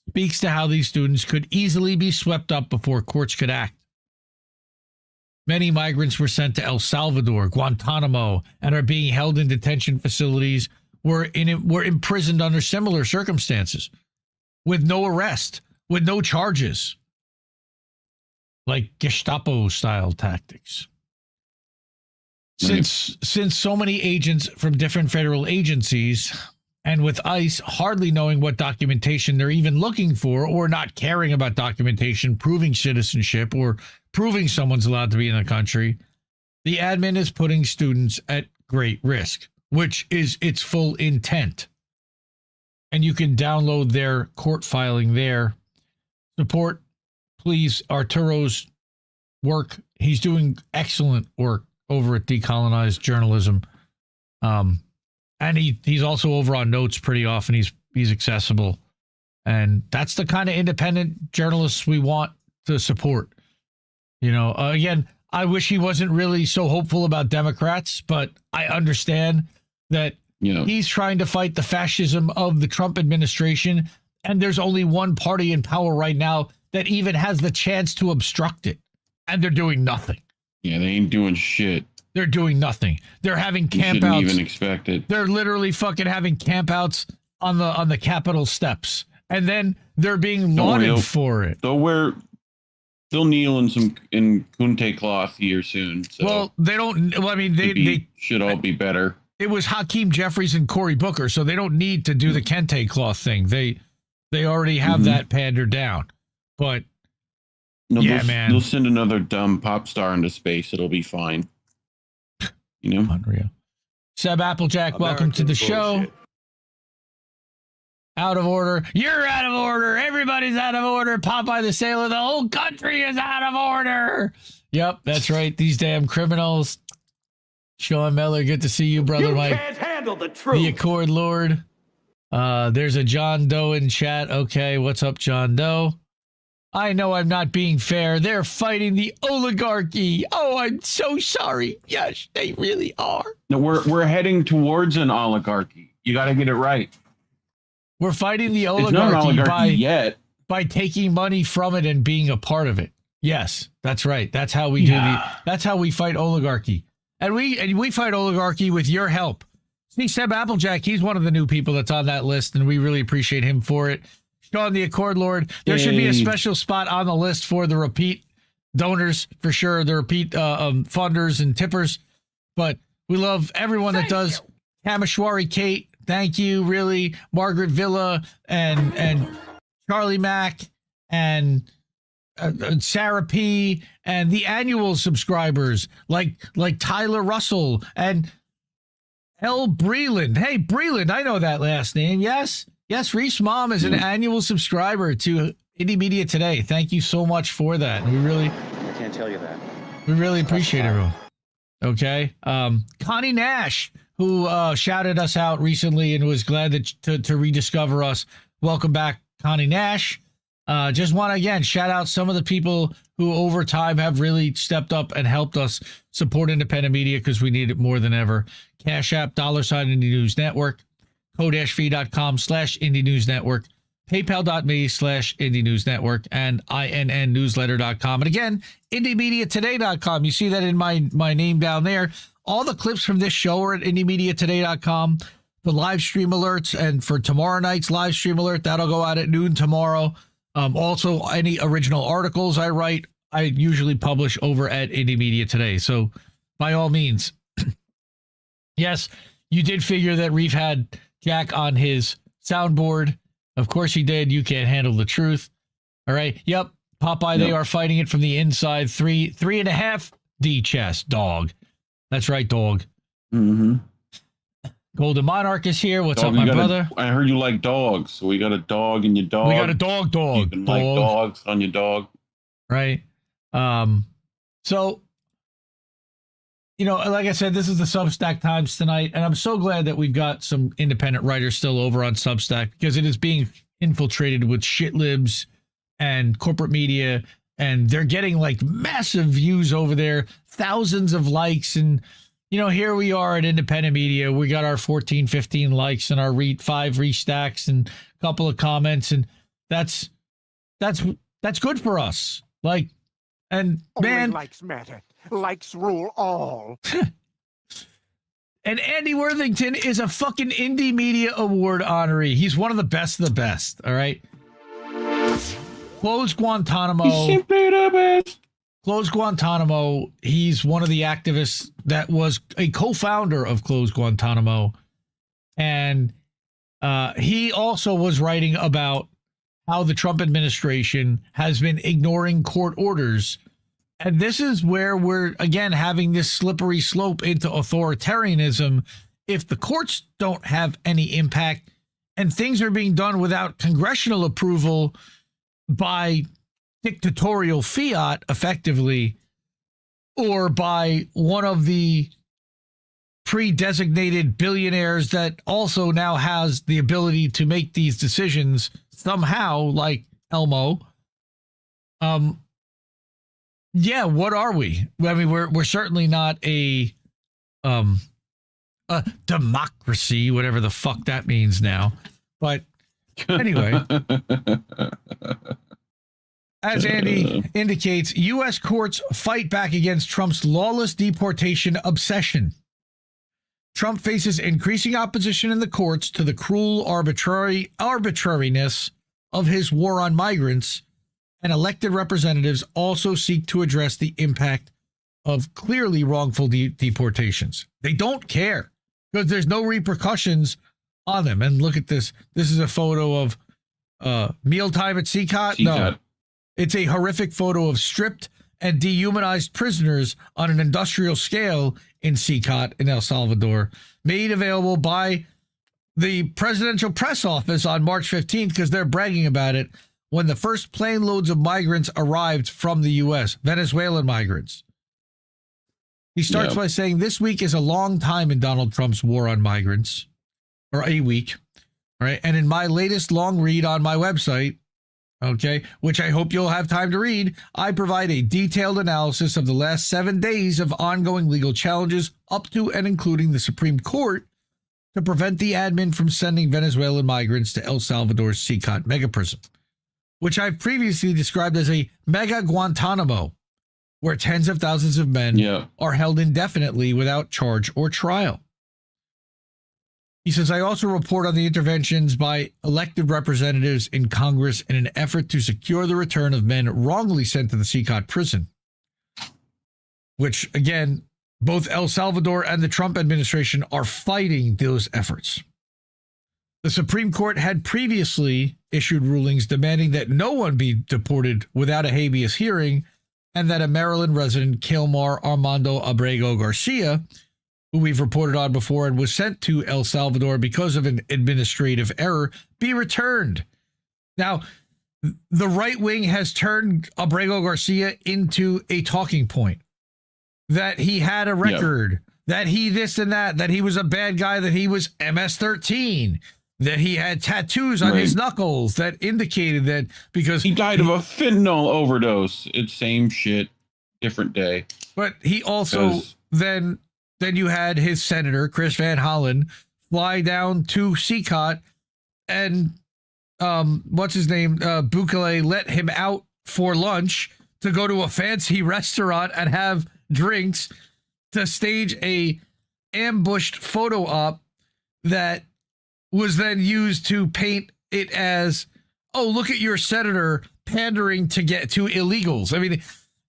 speaks to how these students could easily be swept up before courts could act. Many migrants were sent to El Salvador, Guantanamo, and are being held in detention facilities were imprisoned under similar circumstances, with no arrest, with no charges, like Gestapo-style tactics. Since so many agents from different federal agencies, and with ICE hardly knowing what documentation they're even looking for, or not caring about documentation, proving citizenship, or proving someone's allowed to be in the country, the admin is putting students at great risk, which is its full intent. And you can download their court filing there. Support, please, Arturo's work. He's doing excellent work over at Decolonized Journalism. And he's also over on Notes pretty often. He's accessible. And that's the kind of independent journalists we want to support. You know, again, I wish he wasn't really so hopeful about Democrats, but I understand that he's trying to fight the fascism of the Trump administration. And there's only one party in power right now that even has the chance to obstruct it. And they're doing nothing. Yeah, they ain't doing shit. They're doing nothing. They're having campouts. Shouldn't even expect it. They're literally fucking having campouts on the Capitol steps. And then they're being lauded for it. They'll kneel in some Kunte cloth here soon. So well, they don't. Well, I mean, they should all be better. It was Hakeem Jeffries and Cory Booker, so they don't need to do the Kente cloth thing. They already have that pandered down. But man, they'll send another dumb pop star into space. It'll be fine. You know, unreal. Seb Applejack, welcome to the show. Out of order. You're out of order. Everybody's out of order. Popeye the Sailor. The whole country is out of order. Yep, that's right. These damn criminals. Sean Miller, good to see you, brother. You Mike. can't handle the truth. The Accord Lord. There's a John Doe in chat. Okay, what's up, John Doe? I know I'm not being fair. They're fighting the oligarchy. Oh, I'm so sorry. Yes, they really are. No, we're heading towards an oligarchy. You got to get it right. We're fighting the oligarchy, it's not an oligarchy by taking money from it and being a part of it. Yes, that's right. That's how we that's how we fight oligarchy. And we fight oligarchy with your help. See, Seb Applejack, he's one of the new people that's on that list, and we really appreciate him for it. Sean the Accord Lord, there should be a special spot on the list for the repeat donors, for sure, the repeat funders and tippers. But we love everyone that does. Kameshwari Kate, thank you, really. Margaret Villa and Charlie Mack and Sarah P. and the annual subscribers like Tyler Russell and L. Breland. Hey, Breland, I know that last name. Yes, Reese Mom is an annual subscriber to Indie Media Today. Thank you so much for that. I can't tell you that. We really appreciate everyone. Okay. Connie Nash, who shouted us out recently and was glad to rediscover us. Welcome back, Connie Nash. Just want to, again, shout out some of the people who over time have really stepped up and helped us support independent media because we need it more than ever. Cash App, $, Indie News Network, co-fi.com/Indie News Network, paypal.me/Indie News Network, and innnewsletter.com. And again, indiemediatoday.com. You see that in my name down there. All the clips from this show are at indiemediatoday.com. The live stream alerts, and for tomorrow night's live stream alert, that'll go out at noon tomorrow. Also, any original articles I write, I usually publish over at Indie Media Today. So, by all means, yes, you did figure that Reef had Jack on his soundboard. Of course he did. You can't handle the truth. All right. Yep. Popeye, They are fighting it from the inside. 3.5 D chest, dog. That's right, dog. Mm-hmm. Golden Monarch is here. What's up, my brother? I heard you like dogs, so we got a dog in your dog. We got a dog. You can like dogs on your dog. Right. So, you know, like I said, this is the Substack Times tonight, and I'm so glad that we've got some independent writers still over on Substack because it is being infiltrated with shit libs and corporate media, and they're getting like massive views over there, thousands of likes. And, you know, here we are at independent media. We got our 14, 15 likes and our 5 restacks and a couple of comments. And that's good for us. Like, and man, Only likes matter. Likes rule all. And Andy Worthington is a fucking Indie Media Award honoree. He's one of the best of the best. All right. Close Guantanamo. He's simply the best. Close Guantanamo. He's one of the activists that was a co-founder of Close Guantanamo. And he also was writing about how the Trump administration has been ignoring court orders. And this is where we're, again, having this slippery slope into authoritarianism. If the courts don't have any impact and things are being done without congressional approval by dictatorial fiat, effectively, or by one of the pre-designated billionaires that also now has the ability to make these decisions somehow, like Elmo, yeah, what are we? I mean, we're certainly not a democracy, whatever the fuck that means now. But anyway, as Andy indicates, U.S. courts fight back against Trump's lawless deportation obsession. Trump faces increasing opposition in the courts to the cruel arbitrariness of his war on migrants, and elected representatives also seek to address the impact of clearly wrongful deportations. They don't care because there's no repercussions on them. And look at this. This is a photo of mealtime at CCOT. No, it's a horrific photo of stripped and dehumanized prisoners on an industrial scale in CCOT in El Salvador, made available by the presidential press office on March 15th because they're bragging about it. When the first plane loads of migrants arrived from the U.S., Venezuelan migrants. He starts by saying, this week is a long time in Donald Trump's war on migrants, or a week, right? And in my latest long read on my website, okay, which I hope you'll have time to read, I provide a detailed analysis of the last 7 days of ongoing legal challenges up to and including the Supreme Court to prevent the admin from sending Venezuelan migrants to El Salvador's CCOT megaprison, which I've previously described as a mega Guantanamo, where tens of thousands of men are held indefinitely without charge or trial. He says, I also report on the interventions by elected representatives in Congress in an effort to secure the return of men wrongly sent to the CCOT prison, which, again, both El Salvador and the Trump administration are fighting those efforts. The Supreme Court had previously issued rulings demanding that no one be deported without a habeas hearing, and that a Maryland resident, Kilmar Armando Abrego Garcia, who we've reported on before and was sent to El Salvador because of an administrative error, be returned. Now, the right wing has turned Abrego Garcia into a talking point, that he had a record, that he this and that he was a bad guy, that he was MS-13, that he had tattoos on his knuckles that indicated that because he died of a fentanyl overdose. It's same shit, different day. But he also then you had his senator, Chris Van Hollen, fly down to CCOT and what's his name? Bukele let him out for lunch to go to a fancy restaurant and have drinks to stage a ambushed photo op that was then used to paint it as, oh, look at your senator pandering to get to illegals. I mean,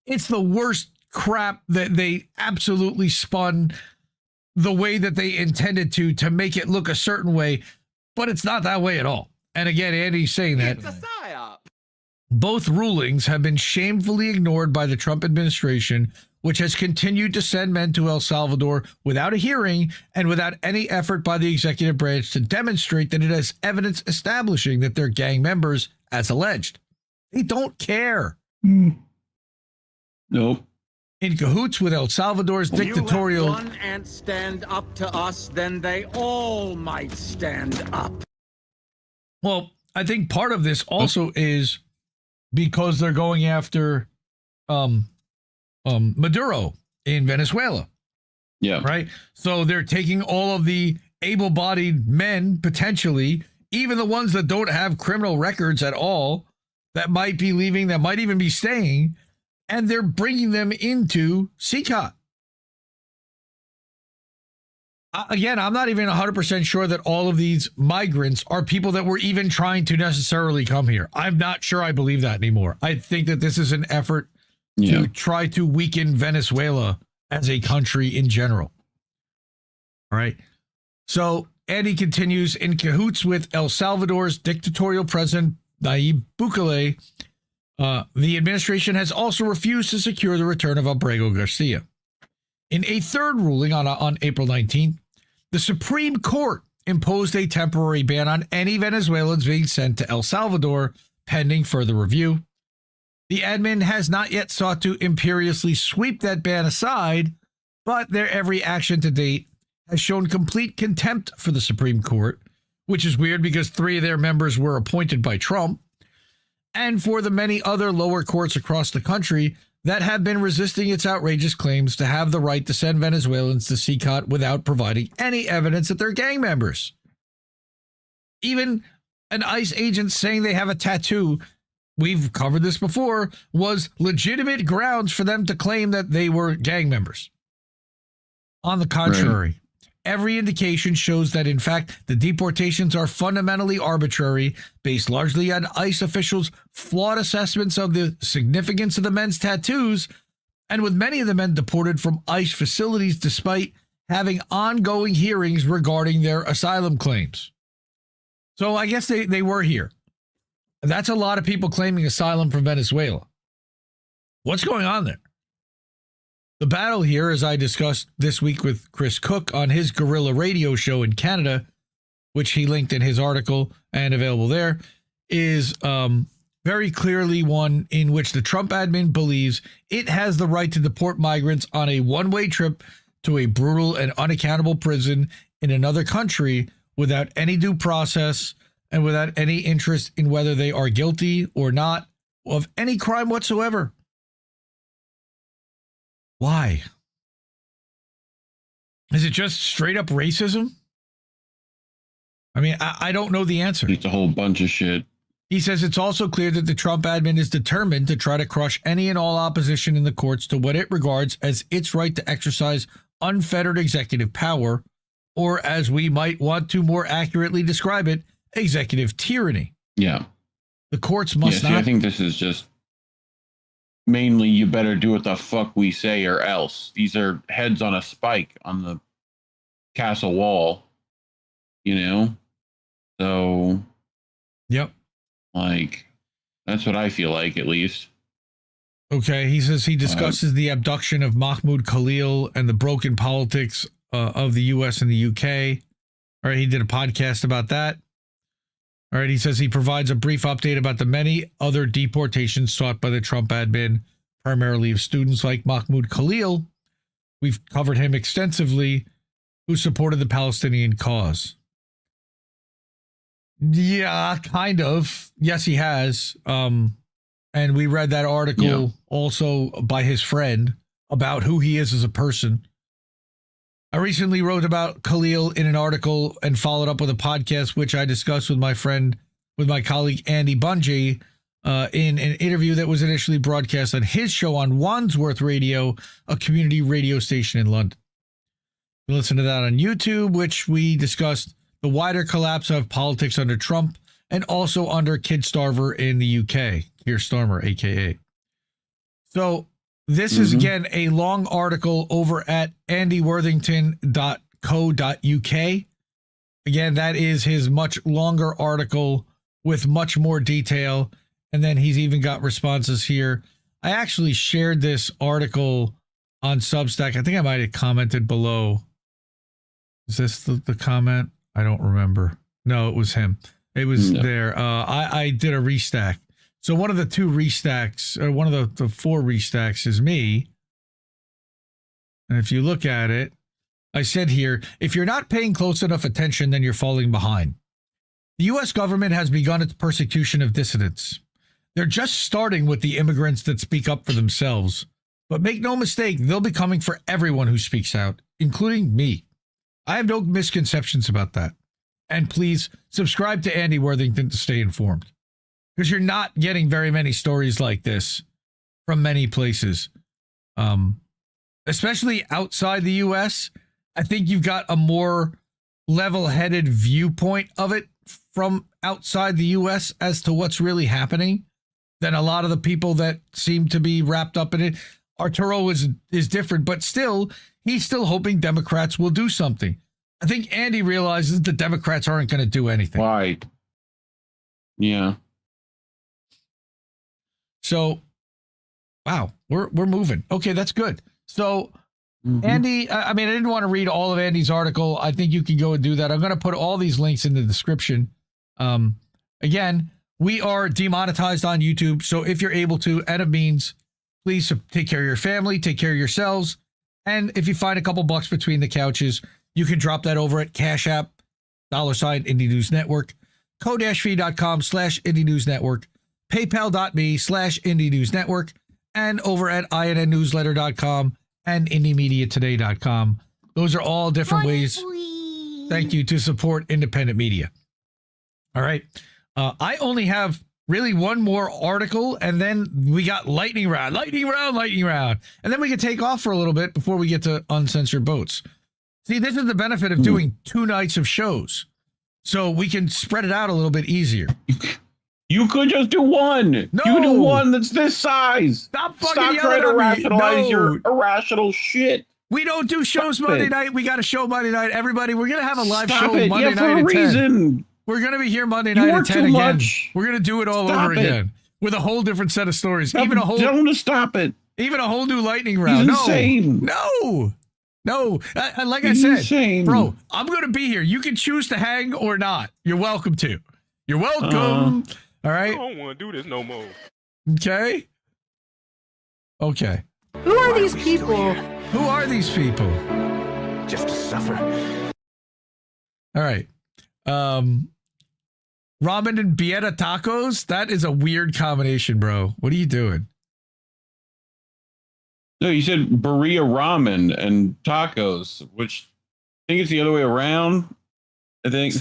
it's the worst crap that they absolutely spun the way that they intended to make it look a certain way, but it's not that way at all. And again, Andy's saying that It's a psyop. both rulings have been shamefully ignored by the Trump administration, which has continued to send men to El Salvador without a hearing and without any effort by the executive branch to demonstrate that it has evidence establishing that they're gang members, as alleged. They don't care. Nope. In cahoots with El Salvador's dictatorial... You let one ant stand up to us, then they all might stand up. Well, I think part of this also is because they're going after Maduro in Venezuela. Yeah. Right. So they're taking all of the able-bodied men, potentially, even the ones that don't have criminal records at all, that might be leaving, that might even be staying, and they're bringing them into CCOT. Again, I'm not even 100% sure that all of these migrants are people that were even trying to necessarily come here. I'm not sure I believe that anymore. I think that this is an effort to try to weaken Venezuela as a country in general. All right. So Andy continues, in cahoots with El Salvador's dictatorial president, Nayib Bukele, the administration has also refused to secure the return of Abrego Garcia. In a third ruling on April 19th, the Supreme Court imposed a temporary ban on any Venezuelans being sent to El Salvador pending further review. The admin has not yet sought to imperiously sweep that ban aside, but their every action to date has shown complete contempt for the Supreme Court, which is weird because 3 of their members were appointed by Trump, and for the many other lower courts across the country that have been resisting its outrageous claims to have the right to send Venezuelans to CCOT without providing any evidence that they're gang members. Even an ICE agent saying they have a tattoo, we've covered this before, was legitimate grounds for them to claim that they were gang members. On the contrary, every indication shows that, in fact, the deportations are fundamentally arbitrary, based largely on ICE officials' flawed assessments of the significance of the men's tattoos, and with many of the men deported from ICE facilities despite having ongoing hearings regarding their asylum claims. So I guess they were here. That's a lot of people claiming asylum from Venezuela. What's going on there? The battle here, as I discussed this week with Chris Cook on his guerrilla radio show in Canada, which he linked in his article and available there, is very clearly one in which the Trump admin believes it has the right to deport migrants on a one-way trip to a brutal and unaccountable prison in another country without any due process and without any interest in whether they are guilty or not of any crime whatsoever. Why? Is it just straight up racism? I mean, I don't know the answer. It's a whole bunch of shit. He says it's also clear that the Trump admin is determined to try to crush any and all opposition in the courts to what it regards as its right to exercise unfettered executive power, or as we might want to more accurately describe it, executive tyranny. Yeah. The courts must not. I think this is just mainly you better do what the fuck we say or else. These are heads on a spike on the castle wall, you know? So, yep. Like, that's what I feel like, at least. Okay, he says he discusses the abduction of Mahmoud Khalil and the broken politics of the U.S. and the U.K. All right, he did a podcast about that. All right, he says he provides a brief update about the many other deportations sought by the Trump admin, primarily of students like Mahmoud Khalil. We've covered him extensively, who supported the Palestinian cause. Yeah, kind of. Yes, he has. And we read that article also by his friend about who he is as a person. I recently wrote about Khalil in an article and followed up with a podcast, which I discussed with my colleague Andy Bungie in an interview that was initially broadcast on his show on Wandsworth Radio, a community radio station in London. You listen to that on YouTube, which we discussed the wider collapse of politics under Trump and also under Kid Starver in the UK, Keir Starmer, a.k.a. So this is, again, a long article over at andyworthington.co.uk. Again, that is his much longer article with much more detail. And then he's even got responses here. I actually shared this article on Substack. I think I might have commented below. Is this the comment? I don't remember. No, it was him. It was there. I did a restack. So one of the two restacks, or one of the four restacks is me. And if you look at it, I said here, if you're not paying close enough attention, then you're falling behind. The U.S. government has begun its persecution of dissidents. They're just starting with the immigrants that speak up for themselves. But make no mistake, they'll be coming for everyone who speaks out, including me. I have no misconceptions about that. And please subscribe to Andy Worthington to stay informed, because you're not getting very many stories like this from many places, especially outside the U.S. I think you've got a more level-headed viewpoint of it from outside the U.S. as to what's really happening than a lot of the people that seem to be wrapped up in it. Arturo is different, but still, he's still hoping Democrats will do something. I think Andy realizes the Democrats aren't going to do anything. Why? Yeah. So, wow, we're moving. Okay, that's good. So, Andy, I mean, I didn't want to read all of Andy's article. I think you can go and do that. I'm going to put all these links in the description. Again, we are demonetized on YouTube, so if you're able to, and of means, please take care of your family, take care of yourselves, and if you find a couple bucks between the couches, you can drop that over at Cash App, $, Indie News Network, ko-fi.com/Indie News Network, paypal.me/Indie News Network, and over at INNnewsletter.com and IndieMediaToday.com. Those are all different ways. Thank you to support independent media. All right. I only have really one more article, and then we got lightning round. And then we can take off for a little bit before we get to uncensored votes. See, this is the benefit of doing 2 nights of shows. So we can spread it out a little bit easier. You could just do one. No. You do one that's this size. Stop trying to rationalize your irrational shit. We don't do shows Monday night. We got a show Monday night. Everybody, we're going to have a live show it. Monday yeah, night for a at 10. reason. We're going to be here Monday night at 10 again. Much. We're going to do it all over again with a whole different set of stories. Tell him to stop it. Even a whole new lightning round. He's insane. No. Like I said, bro, I'm going to be here. You can choose to hang or not. You're welcome to. You're welcome. All right. I don't want to do this no more. Okay. Who are these people? Who are these people? Just to suffer. All right. Ramen and Bieta tacos? That is a weird combination, bro. What are you doing? No, you said burrito ramen and tacos, which I think it's the other way around. I think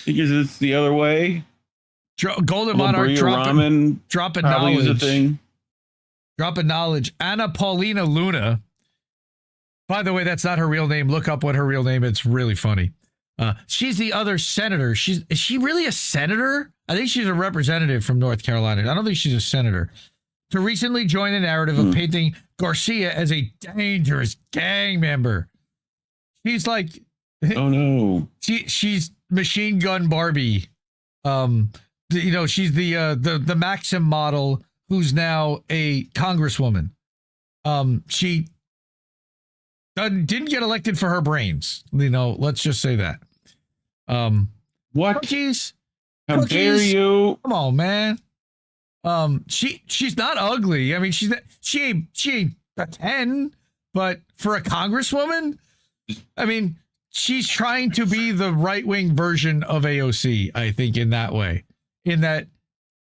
it's the other way. Golden Monarch dropping knowledge. Is a thing. Dropping knowledge. Anna Paulina Luna. By the way, that's not her real name. Look up what her real name is. It's really funny. She's the other senator. Is she really a senator? I think she's a representative from North Carolina. I don't think she's a senator. To recently join the narrative of painting Garcia as a dangerous gang member. She's like, oh no, she's Machine Gun Barbie. She's the Maxim model who's now a congresswoman. She didn't get elected for her brains. Let's just say that. What? Cookies? How dare you? Come on, man. She's not ugly. I mean, she ain't a 10, but for a congresswoman, I mean, she's trying to be the right-wing version of AOC, I think, in that way. In that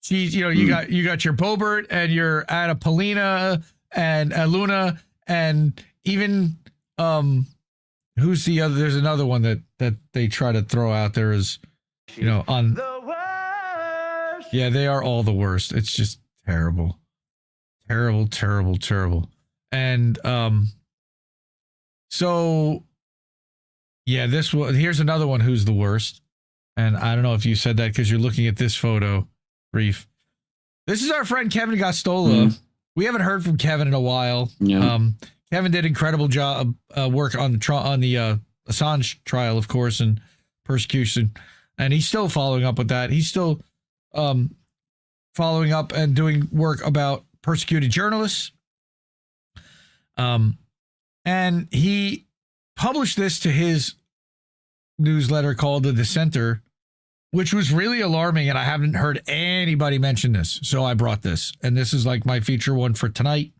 she's, you got your Boebert and your Anna Paulina and Luna, and even who's the other? There's another one that they try to throw out there as, on the worst. Yeah, they are all the worst. It's just terrible. Terrible. And so yeah, here's another one who's the worst. And I don't know if you said that because you're looking at this photo, Brief. This is our friend Kevin Gosztola. We haven't heard from Kevin in a while. Yeah. Kevin did incredible job work on the Assange trial, of course, and persecution, and he's still following up with that. He's still following up and doing work about persecuted journalists. And he published this to his newsletter called The Dissenter, which was really alarming, and I haven't heard anybody mention this, so I brought this, and this is like my feature one for tonight.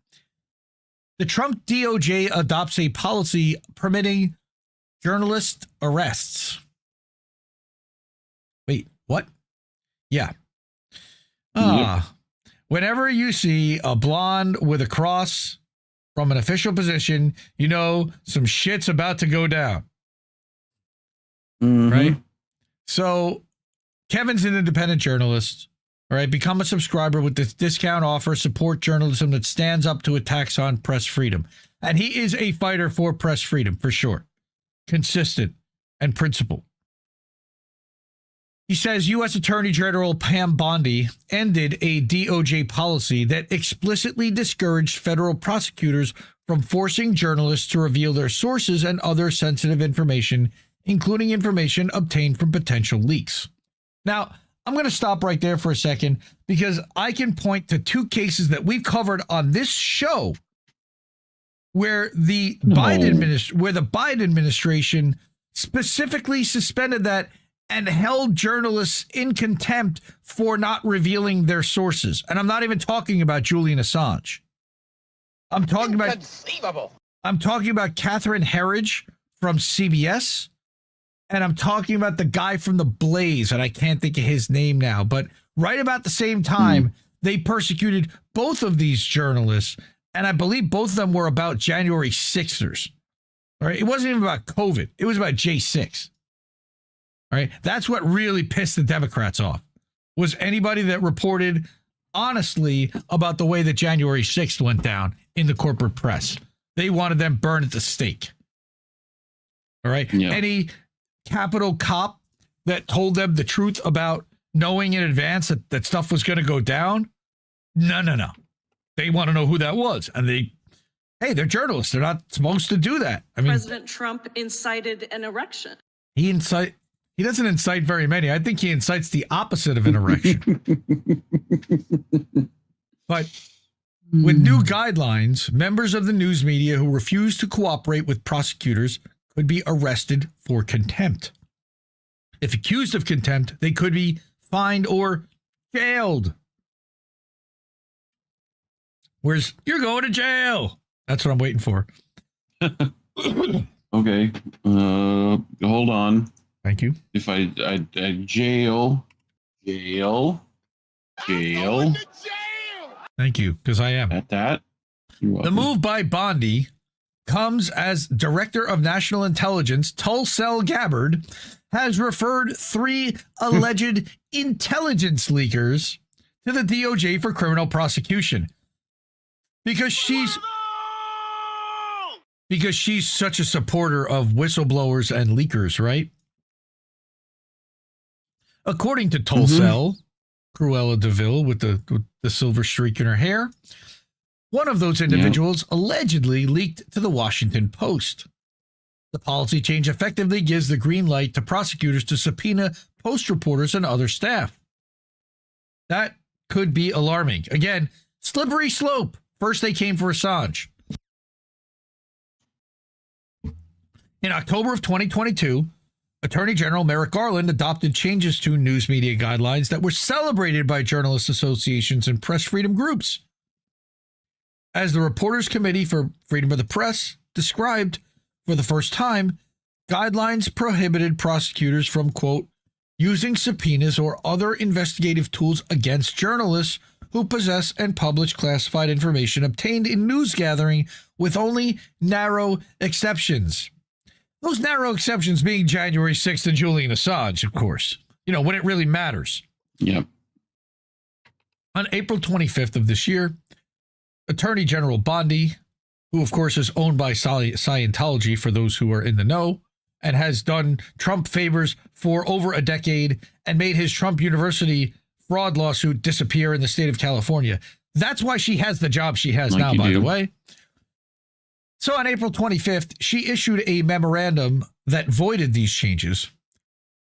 The Trump DOJ adopts a policy permitting journalist arrests. Wait, what? Yeah. Whenever you see a blonde with a cross from an official position, you know some shit's about to go down. Right? So Kevin's an independent journalist. All right, become a subscriber with this discount offer. Support journalism that stands up to attacks on press freedom. And he is a fighter for press freedom, for sure. Consistent and principled. He says U.S. Attorney General Pam Bondi ended a DOJ policy that explicitly discouraged federal prosecutors from forcing journalists to reveal their sources and other sensitive information, including information obtained from potential leaks. Now, I'm going to stop right there for a second because I can point to two cases that we've covered on this show where the Biden administration specifically suspended that and held journalists in contempt for not revealing their sources. And I'm not even talking about Julian Assange. I'm talking about Catherine Herridge from CBS. And I'm talking about the guy from The Blaze, and I can't think of his name now. But right about the same time, they persecuted both of these journalists. And I believe both of them were about January 6ers. All right. It wasn't even about COVID. It was about J6. All right. That's what really pissed the Democrats off, was anybody that reported honestly about the way that January 6th went down in the corporate press. They wanted them burned at the stake. All right. Yeah. Any Capitol cop that told them the truth about knowing in advance that stuff was going to go down? No. They want to know who that was. And they're journalists. They're not supposed to do that. I mean, President Trump incited an erection. He doesn't incite very many. I think he incites the opposite of an erection. But with new guidelines, members of the news media who refuse to cooperate with prosecutors could be arrested for contempt. If accused of contempt, they could be fined or jailed. You're going to jail. That's what I'm waiting for. Okay. Hold on. Thank you. If I jail. Thank you, because I am. At that. The move by Bondi comes as Director of National Intelligence Tulsi Gabbard has referred 3 alleged intelligence leakers to the DOJ for criminal prosecution because she's such a supporter of whistleblowers and leakers, right? According to Tulsi, Cruella DeVille with the silver streak in her hair, one of those individuals allegedly leaked to the Washington Post. The policy change effectively gives the green light to prosecutors to subpoena Post reporters and other staff. That could be alarming. Again, slippery slope. First, they came for Assange. In October of 2022, Attorney General Merrick Garland adopted changes to news media guidelines that were celebrated by journalist associations and press freedom groups. As the Reporters Committee for Freedom of the Press described for the first time, guidelines prohibited prosecutors from, quote, using subpoenas or other investigative tools against journalists who possess and publish classified information obtained in news gathering, with only narrow exceptions. Those narrow exceptions being January 6th and Julian Assange, of course, when it really matters. Yep. On April 25th of this year, Attorney General Bondi, who of course is owned by Scientology for those who are in the know, and has done Trump favors for over a decade and made his Trump University fraud lawsuit disappear in the state of California. That's why she has the job she has now, by the way. So on April 25th, she issued a memorandum that voided these changes.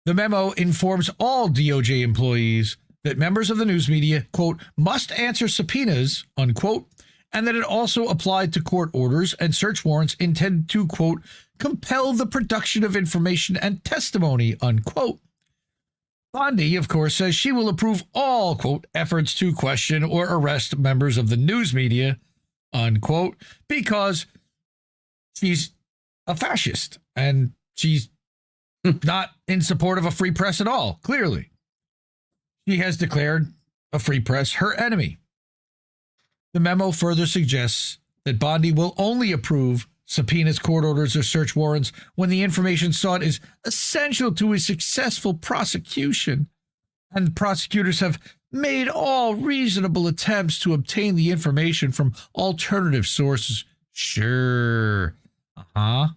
The memo informs all DOJ employees that members of the news media, quote, must answer subpoenas, unquote, and that it also applied to court orders and search warrants intended to, quote, compel the production of information and testimony, unquote. Bondi, of course, says she will approve all, quote, efforts to question or arrest members of the news media, unquote, because she's a fascist and she's not in support of a free press at all, clearly. She has declared a free press her enemy. The memo further suggests that Bondi will only approve subpoenas, court orders, or search warrants when the information sought is essential to a successful prosecution, and prosecutors have made all reasonable attempts to obtain the information from alternative sources. Sure. Uh-huh.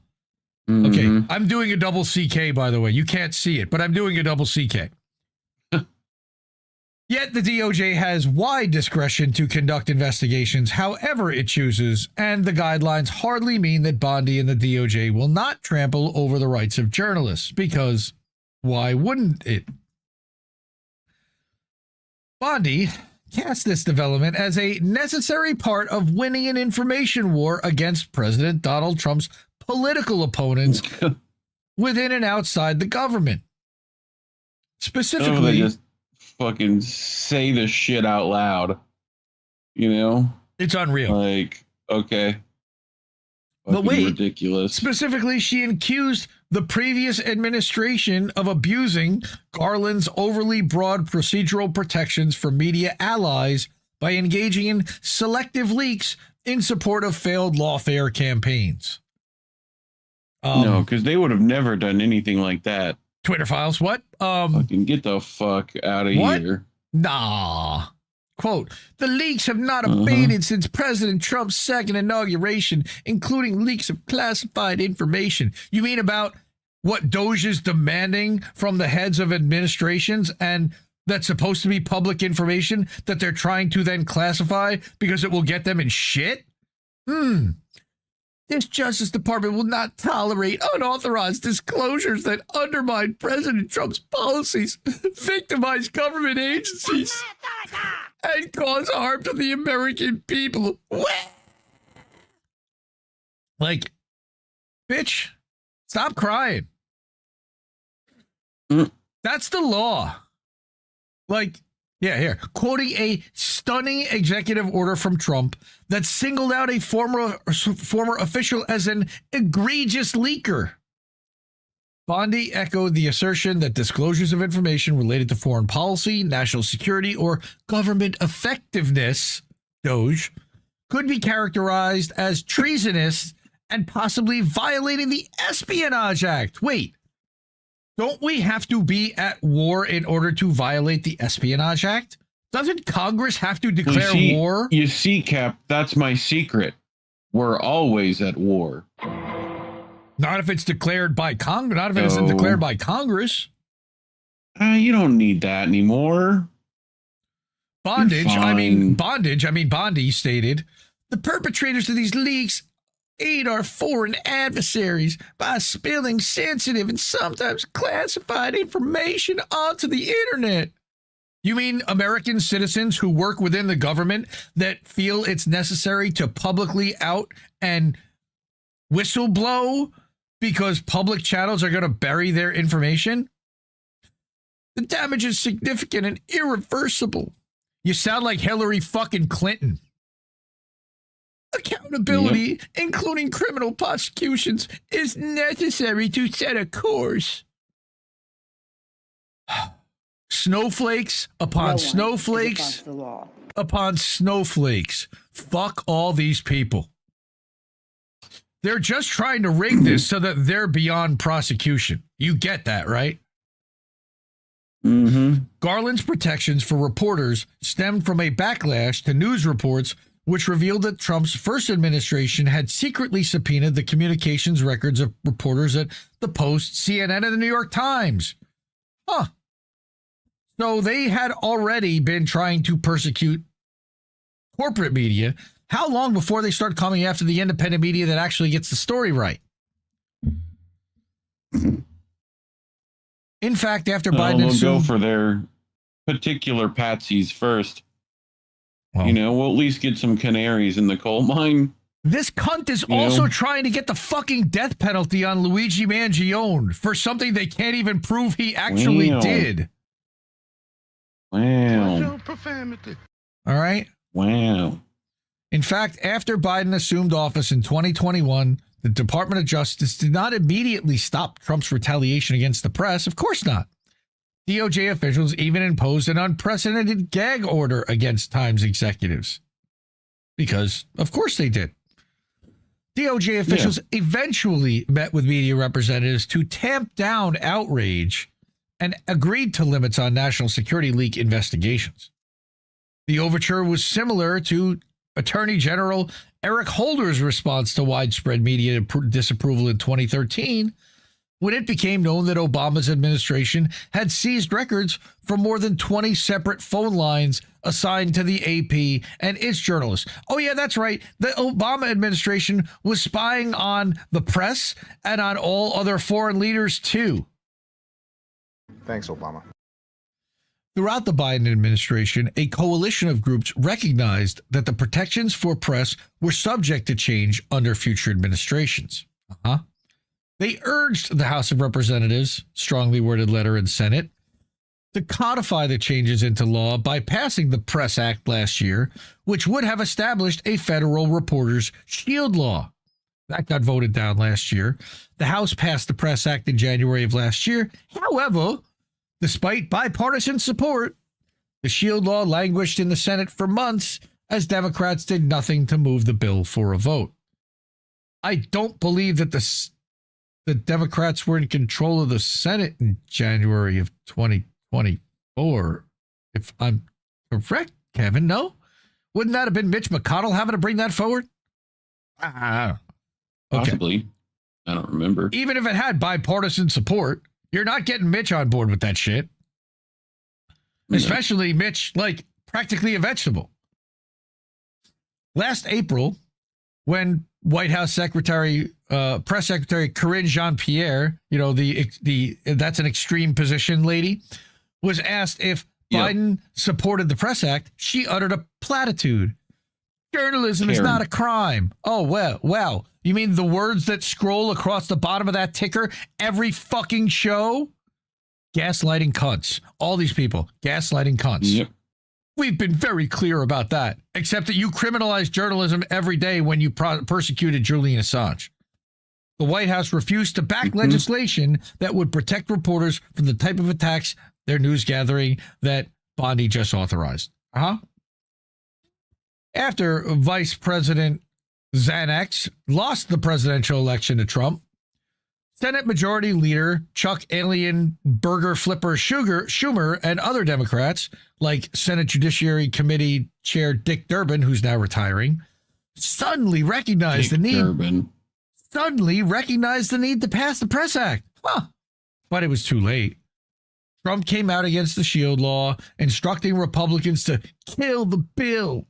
Mm-hmm. Okay, I'm doing a double CK, by the way. You can't see it, but I'm doing a double CK. Yet the DOJ has wide discretion to conduct investigations however it chooses, and the guidelines hardly mean that Bondi and the DOJ will not trample over the rights of journalists, because why wouldn't it? Bondi cast this development as a necessary part of winning an information war against President Donald Trump's political opponents within and outside the government. Specifically, they just fucking say this shit out loud. You know? It's unreal. Like, okay. But wait, ridiculous. Specifically, she accused the previous administration of abusing Garland's overly broad procedural protections for media allies by engaging in selective leaks in support of failed lawfare campaigns. No, because they would have never done anything like that. Twitter files, what? Fucking get the fuck out of here. Nah. Quote, the leaks have not abated since President Trump's second inauguration, including leaks of classified information. You mean about what Doge is demanding from the heads of administrations, and that's supposed to be public information that they're trying to then classify because it will get them in shit? This Justice Department will not tolerate unauthorized disclosures that undermine President Trump's policies, victimize government agencies, and cause harm to the American people. Like, bitch, stop crying. That's the law. Like, yeah, here. Quoting a stunning executive order from Trump that singled out a former official as an egregious leaker. Bondi echoed the assertion that disclosures of information related to foreign policy, national security, or government effectiveness, Doge, could be characterized as treasonous and possibly violating the Espionage Act. Wait, don't we have to be at war in order to violate the Espionage Act? Doesn't Congress have to declare war? You see, Cap, that's my secret. We're always at war. Not if it's declared by Congress. Not if it isn't declared by Congress. You don't need that anymore. Bondage. I mean, Bondi stated, the perpetrators of these leaks aid our foreign adversaries by spilling sensitive and sometimes classified information onto the internet. You mean American citizens who work within the government that feel it's necessary to publicly out and whistleblow because public channels are going to bury their information? The damage is significant and irreversible. You sound like Hillary fucking Clinton. Accountability, including criminal prosecutions, is necessary to set a course. Snowflakes upon snowflakes upon snowflakes. Fuck all these people. They're just trying to rig this so that they're beyond prosecution. You get that, right? Garland's protections for reporters stemmed from a backlash to news reports which revealed that Trump's first administration had secretly subpoenaed the communications records of reporters at the Post, CNN, and the New York Times. So they had already been trying to persecute corporate media. How long before they start coming after the independent media that actually gets the story right? In fact, after Biden we'll go for their particular patsies first. We'll at least get some canaries in the coal mine. This cunt is also trying to get the fucking death penalty on Luigi Mangione for something they can't even prove he actually did. Wow. All right. Wow. In fact, after Biden assumed office in 2021, the Department of Justice did not immediately stop Trump's retaliation against the press. Of course not. DOJ officials even imposed an unprecedented gag order against Times executives. Because, of course they did. DOJ officials eventually met with media representatives to tamp down outrage and agreed to limits on national security leak investigations. The overture was similar to Attorney General Eric Holder's response to widespread media disapproval in 2013, when it became known that Obama's administration had seized records from more than 20 separate phone lines assigned to the AP and its journalists. Oh, yeah, that's right. The Obama administration was spying on the press and on all other foreign leaders, too. Thanks, Obama. Throughout the Biden administration, a coalition of groups recognized that the protections for press were subject to change under future administrations. They urged the House of Representatives, strongly worded letter in Senate, to codify the changes into law by passing the Press Act last year, which would have established a federal reporter's shield law. That got voted down last year. The House passed the Press Act in January of last year. However, despite bipartisan support, the shield law languished in the Senate for months as Democrats did nothing to move the bill for a vote. I don't believe that the Democrats were in control of the Senate in January of 2024. If I'm correct, Kevin, no? Wouldn't that have been Mitch McConnell having to bring that forward? I don't know. Okay. Possibly. I don't remember. Even if it had bipartisan support, you're not getting Mitch on board with that shit. Especially Mitch, like practically a vegetable. Last April, when White House Secretary, Press Secretary Karine Jean-Pierre, you know, that's an extreme position lady, was asked if Biden supported the Press Act, she uttered a platitude. Journalism is not a crime. Oh, well. You mean the words that scroll across the bottom of that ticker every fucking show? Gaslighting cunts. All these people, gaslighting cunts. Yep. We've been very clear about that, except that you criminalized journalism every day when you persecuted Julian Assange. The White House refused to back legislation that would protect reporters from the type of attacks their news gathering that Bondi just authorized. After Vice President Xanax lost the presidential election to Trump, Senate Majority Leader Chuck Alien Burger Flipper Schumer and other Democrats, like Senate Judiciary Committee Chair Dick Durbin, who's now retiring, suddenly recognized the need to pass the Press Act. But it was too late. Trump came out against the shield law, instructing Republicans to kill the bill.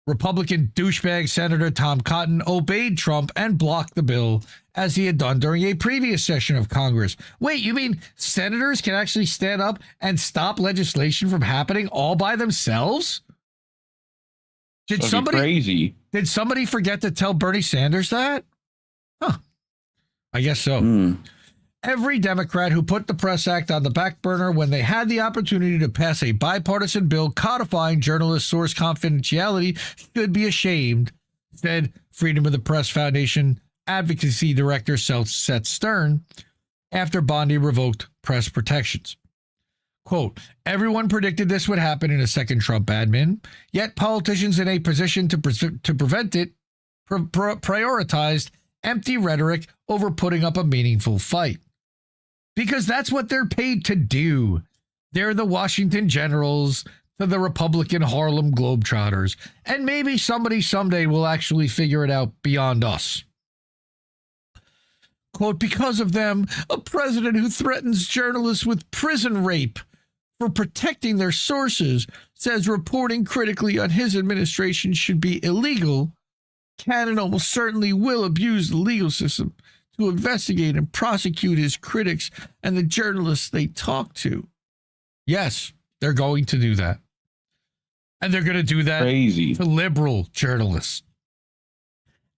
Republican douchebag Senator Tom Cotton obeyed Trump and blocked the bill, as he had done during a previous session of Congress. Wait, you mean senators can actually stand up and stop legislation from happening all by themselves? Did somebody forget to tell Bernie Sanders that? I guess so. Every Democrat who put the Press Act on the back burner when they had the opportunity to pass a bipartisan bill codifying journalist source confidentiality should be ashamed, said Freedom of the Press Foundation Advocacy Director Seth Stern after Bondi revoked press protections. Quote, everyone predicted this would happen in a second Trump admin, yet politicians in a position to prevent it prioritized empty rhetoric over putting up a meaningful fight. Because that's what they're paid to do. They're the Washington Generals to the Republican Harlem Globetrotters. And maybe somebody someday will actually figure it out beyond us. Quote, because of them, a president who threatens journalists with prison rape for protecting their sources, says reporting critically on his administration should be illegal, can and almost certainly will abuse the legal system to investigate and prosecute his critics and the journalists they talk to. Yes, they're going to do that. And they're going to do that to liberal journalists.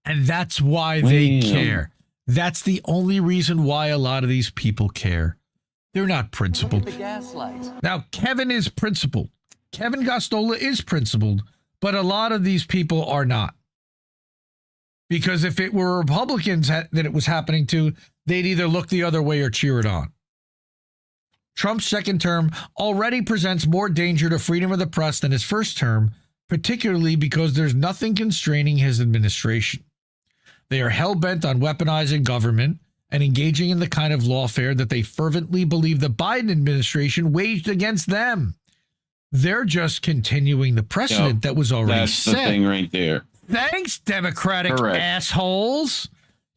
And that's why they care. That's the only reason why a lot of these people care. They're not principled. Now, Kevin is principled. Kevin Gosztola is principled, but a lot of these people are not. Because if it were Republicans that it was happening to, they'd either look the other way or cheer it on. Trump's second term already presents more danger to freedom of the press than his first term, particularly because there's nothing constraining his administration. They are hell-bent on weaponizing government and engaging in the kind of lawfare that they fervently believe the Biden administration waged against them. They're just continuing the precedent that was already set. That's the thing right there. Thanks, Democratic assholes.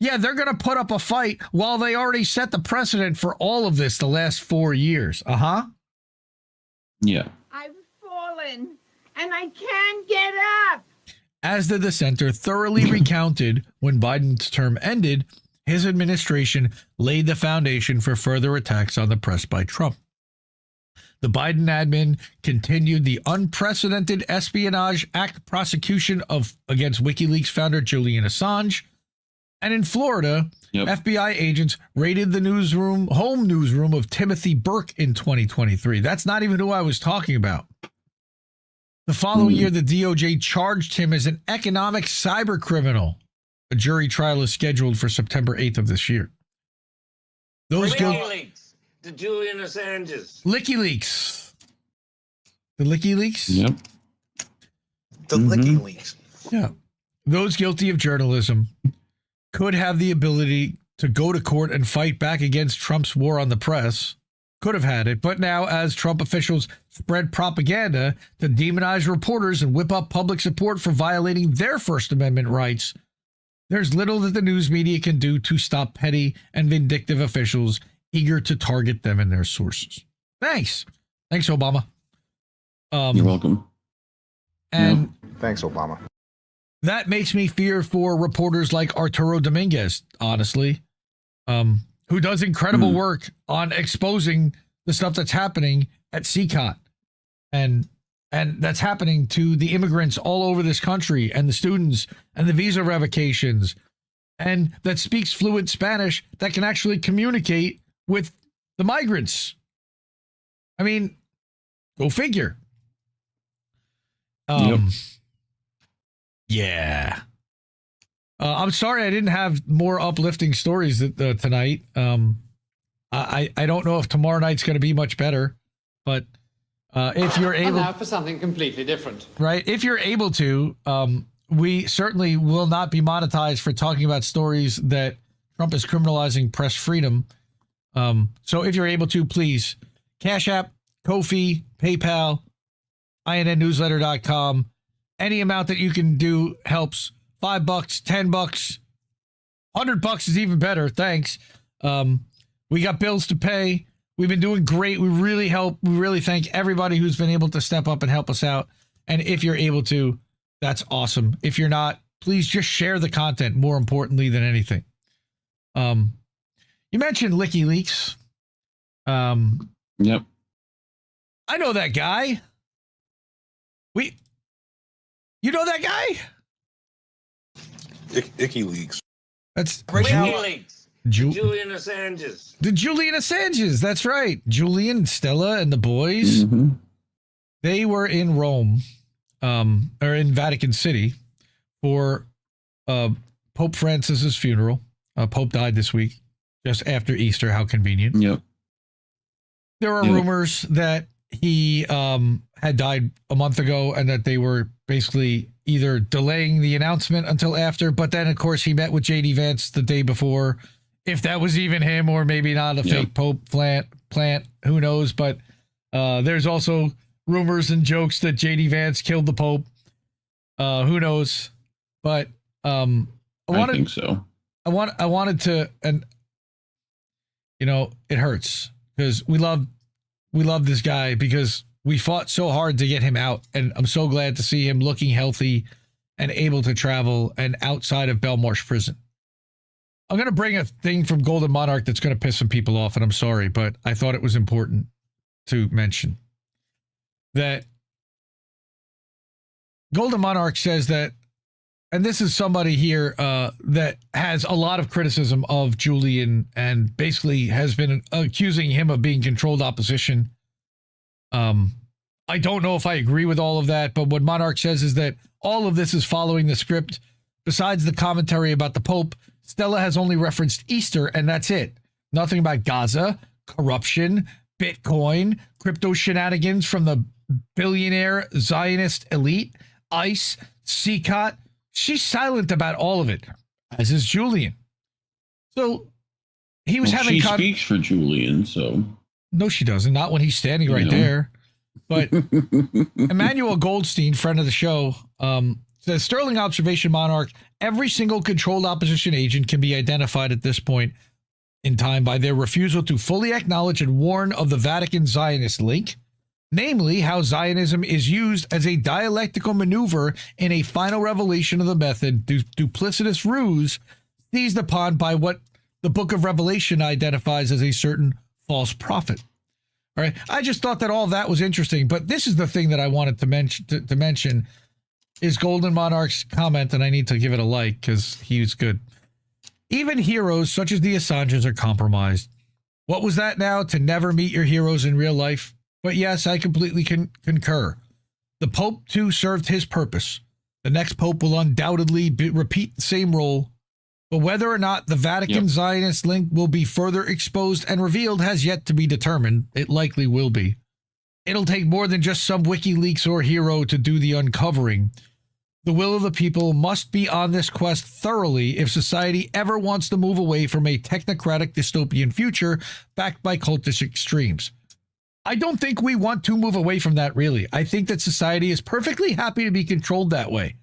Yeah, they're going to put up a fight while they already set the precedent for all of this the last 4 years. Uh-huh. Yeah. I've fallen, and I can't get up. As the Dissenter thoroughly recounted when Biden's term ended, his administration laid the foundation for further attacks on the press by Trump. The Biden admin continued the unprecedented Espionage Act prosecution against WikiLeaks founder Julian Assange. And in Florida, FBI agents raided the home newsroom of Timothy Burke in 2023. That's not even who I was talking about. The following year, the DOJ charged him as an economic cyber criminal. A jury trial is scheduled for September 8th of this year. WikiLeaks, the Julian Assanges. WikiLeaks. The WikiLeaks? Yep. The WikiLeaks. Yeah. Those guilty of journalism could have the ability to go to court and fight back against Trump's war on the press. Could have had it. But now, as Trump officials spread propaganda to demonize reporters and whip up public support for violating their First Amendment rights, there's little that the news media can do to stop petty and vindictive officials eager to target them and their sources. Thanks. Thanks, Obama. You're welcome. And thanks, Obama. That makes me fear for reporters like Arturo Dominguez, honestly, who does incredible work on exposing the stuff that's happening at CCOT. And that's happening to the immigrants all over this country and the students and the visa revocations, and that speaks fluent Spanish that can actually communicate with the migrants. I mean, go figure. Yeah. I'm sorry I didn't have more uplifting stories tonight. I don't know if tomorrow night's going to be much better, but if you're able... now for something completely different. Right. If you're able to, we certainly will not be monetized for talking about stories that Trump is criminalizing press freedom. So if you're able to, please, Cash App, Ko-fi, PayPal, INNnewsletter.com. Any amount that you can do helps. $5, $10, $100 is even better. Thanks. We got bills to pay. We've been doing great. We really thank everybody who's been able to step up and help us out. And if you're able to, that's awesome. If you're not, please just share the content more importantly than anything. You mentioned WikiLeaks. Yep. I know that guy. You know that guy? WikiLeaks. That's WikiLeaks. Julian Assanges. The Julian Assanges. That's right. Julian and Stella and the boys. They were in Rome, or in Vatican City, for Pope Francis's funeral. Pope died this week, just after Easter. How convenient. Yep. There are rumors that he had died a month ago and that they were basically either delaying the announcement until after, but then of course he met with JD Vance the day before. If that was even him or maybe not a fake Pope plant, who knows? But there's also rumors and jokes that JD Vance killed the Pope. Who knows? But I think so. I wanted to, and you know, it hurts because we love this guy because we fought so hard to get him out, and I'm so glad to see him looking healthy and able to travel and outside of Belmarsh prison. I'm going to bring a thing from Golden Monarch that's going to piss some people off, and I'm sorry, but I thought it was important to mention that Golden Monarch says that, and this is somebody here that has a lot of criticism of Julian and basically has been accusing him of being controlled opposition. I don't know if I agree with all of that, but what Monarch says is that all of this is following the script. Besides the commentary about the Pope, Stella has only referenced Easter, and that's it. Nothing about Gaza, corruption, Bitcoin, crypto shenanigans from the billionaire Zionist elite, ICE, CCOT. She's silent about all of it, as is Julian. So he was having... She speaks for Julian, so... No, she doesn't. Not when he's standing right there. But Emmanuel Goldstein, friend of the show, says, Sterling observation monarch, every single controlled opposition agent can be identified at this point in time by their refusal to fully acknowledge and warn of the Vatican Zionist link, namely how Zionism is used as a dialectical maneuver in a final revelation of the method, duplicitous ruse seized upon by what the book of Revelation identifies as a certain false prophet. All right. I just thought that all of that was interesting, but this is the thing that I wanted to mention is Golden Monarch's comment, and I need to give it a like because he was good. Even heroes such as the Assanges are compromised. What was that now? To never meet your heroes in real life? But yes, I completely concur. The Pope, too, served his purpose. The next Pope will undoubtedly repeat the same role. But whether or not the Vatican Zionist link will be further exposed and revealed has yet to be determined. It likely will be. It'll take more than just some WikiLeaks or hero to do the uncovering. The will of the people must be on this quest thoroughly if society ever wants to move away from a technocratic dystopian future backed by cultish extremes. I don't think we want to move away from that, really. I think that society is perfectly happy to be controlled that way.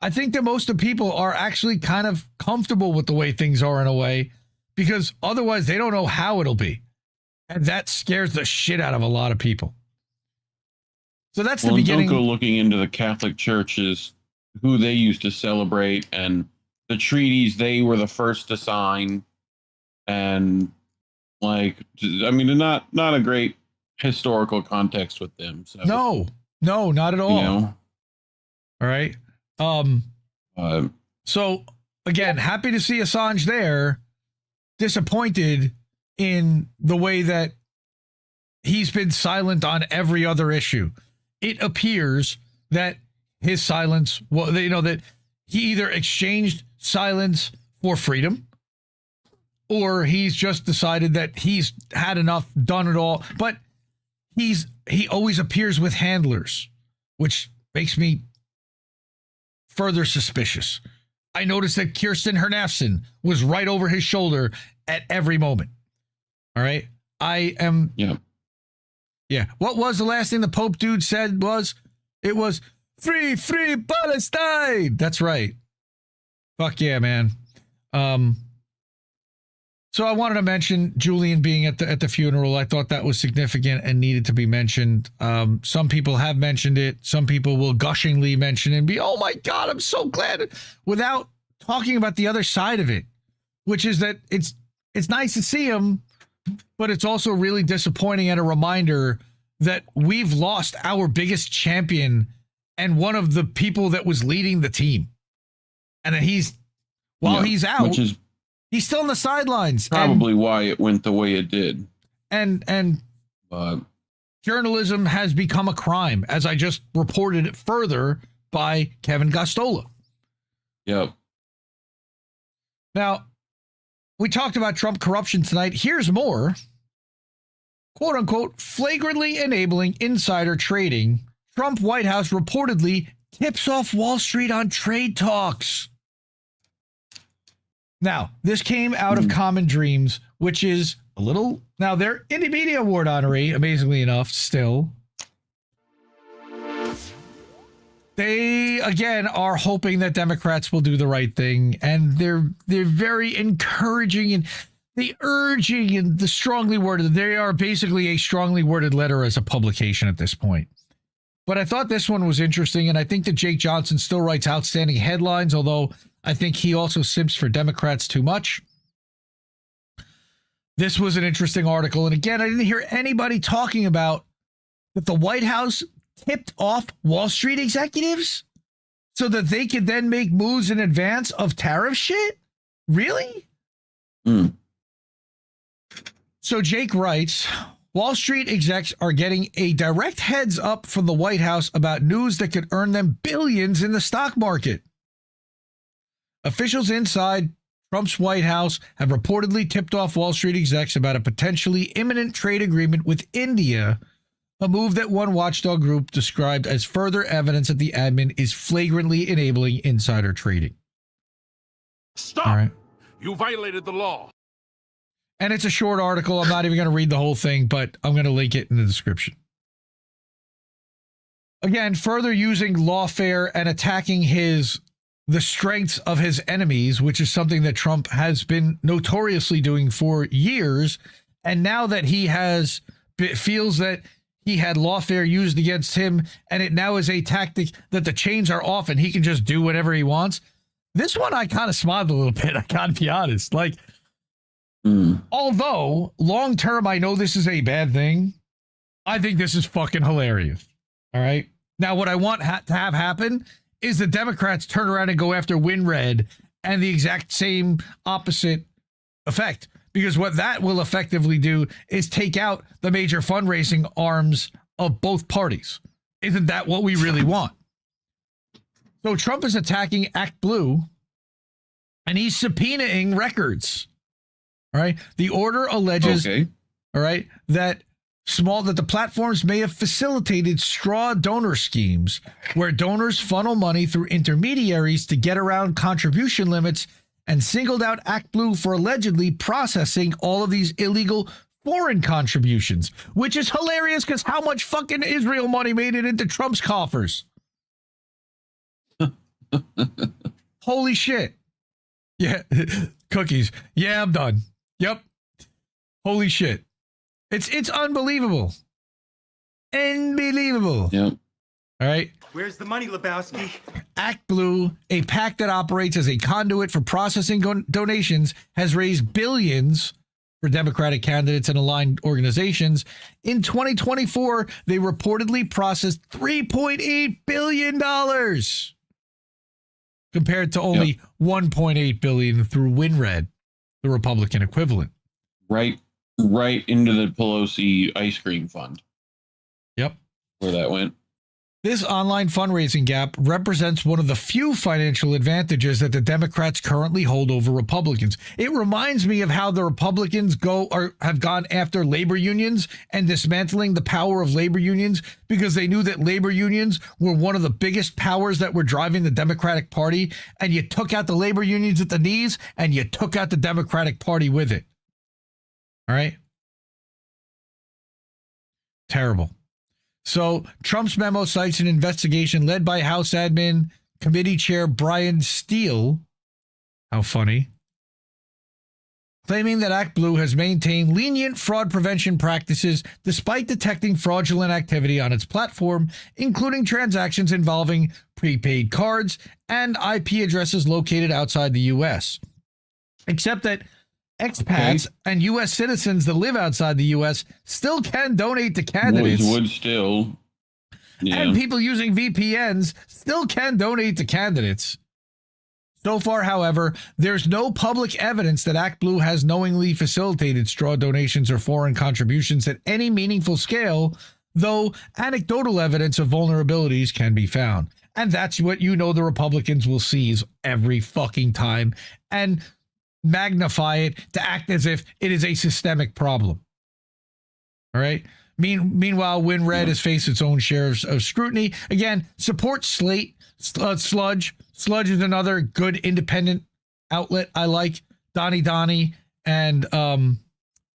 I think that most of people are actually kind of comfortable with the way things are in a way, because otherwise they don't know how it'll be. And that scares the shit out of a lot of people. So that's the beginning. Don't go looking into the Catholic churches, who they used to celebrate, and the treaties they were the first to sign. And like, I mean, not a great historical context with them. So no, not at all. You know? All right. So again, happy to see Assange there, disappointed in the way that he's been silent on every other issue. It appears that his silence, well, you know, that he either exchanged silence for freedom, or he's just decided that he's had enough, done it all. But he always appears with handlers, which makes me further suspicious. I noticed that Kirsten Hernafson was right over his shoulder at every moment. All right. I am. Yeah. Yeah. What was the last thing the Pope dude said it was free Palestine. That's right. Fuck yeah, man. So I wanted to mention Julian being at the funeral. I thought that was significant and needed to be mentioned. Some people have mentioned it. Some people will gushingly mention it and be, oh my God, I'm so glad, without talking about the other side of it, which is that it's nice to see him, but it's also really disappointing and a reminder that we've lost our biggest champion and one of the people that was leading the team. And that he's out, which is he's still on the sidelines. Probably why it went the way it did. And journalism has become a crime, as I just reported it further by Kevin Gosztola. Yep. Now, we talked about Trump corruption tonight. Here's more. Quote unquote, flagrantly enabling insider trading. Trump White House reportedly tips off Wall Street on trade talks. Now, this came out of Common Dreams, which is a little... Now, they're Indie Media Award honoree, amazingly enough, still. They, again, are hoping that Democrats will do the right thing, and they're very encouraging and the urging and the strongly worded. They are basically a strongly worded letter as a publication at this point. But I thought this one was interesting, and I think that Jake Johnson still writes outstanding headlines, although I think he also simps for Democrats too much. This was an interesting article. And again, I didn't hear anybody talking about that the White House tipped off Wall Street executives so that they could then make moves in advance of tariff shit. Really? So Jake writes, Wall Street execs are getting a direct heads up from the White House about news that could earn them billions in the stock market. Officials inside Trump's White House have reportedly tipped off Wall Street execs about a potentially imminent trade agreement with India, a move that one watchdog group described as further evidence that the admin is flagrantly enabling insider trading. Stop! All right. You violated the law. And it's a short article. I'm not even going to read the whole thing, but I'm going to link it in the description. Again, further using lawfare and attacking the strengths of his enemies, which is something that Trump has been notoriously doing for years. And now that he feels that he had lawfare used against him, and it now is a tactic that the chains are off and he can just do whatever he wants. This one, I kind of smiled a little bit. I gotta be honest. Like, although long term, I know this is a bad thing, I think this is fucking hilarious. All right. Now, what I want to have happen is the Democrats turn around and go after WinRed and the exact same opposite effect. Because what that will effectively do is take out the major fundraising arms of both parties. Isn't that what we really want? So Trump is attacking Act Blue, and he's subpoenaing records. All right. The order alleges, all right, that the platforms may have facilitated straw donor schemes where donors funnel money through intermediaries to get around contribution limits, and singled out Act Blue for allegedly processing all of these illegal foreign contributions, which is hilarious because how much fucking Israel money made it into Trump's coffers? Holy shit. Yeah. Cookies. Yeah, I'm done. Yep. Holy shit. It's unbelievable. Unbelievable. Yep. All right. Where's the money, Lebowski? Act Blue, a PAC that operates as a conduit for processing donations, has raised billions for Democratic candidates and aligned organizations. In 2024, they reportedly processed $3.8 billion compared to only $1.8 billion through WinRed, the Republican equivalent. Right into the Pelosi ice cream fund. Yep. Where that went. This online fundraising gap represents one of the few financial advantages that the Democrats currently hold over Republicans. It reminds me of how the Republicans have gone after labor unions and dismantling the power of labor unions because they knew that labor unions were one of the biggest powers that were driving the Democratic Party, and you took out the labor unions at the knees and you took out the Democratic Party with it. All right? Terrible. So Trump's memo cites an investigation led by House Admin Committee Chair Brian Steele. How funny. Claiming that Act Blue has maintained lenient fraud prevention practices despite detecting fraudulent activity on its platform, including transactions involving prepaid cards and IP addresses located outside the U.S. Except that expats and U.S. citizens that live outside the U.S. still can donate to candidates. Would still. Yeah. And people using VPNs still can donate to candidates. So far, however, there's no public evidence that Act Blue has knowingly facilitated straw donations or foreign contributions at any meaningful scale, though anecdotal evidence of vulnerabilities can be found. And that's what the Republicans will seize every fucking time and magnify it to act as if it is a systemic problem. All right. Meanwhile, WinRed has faced its own share of scrutiny. Again, support Slate, Sludge. Sludge is another good independent outlet I like. Donnie, and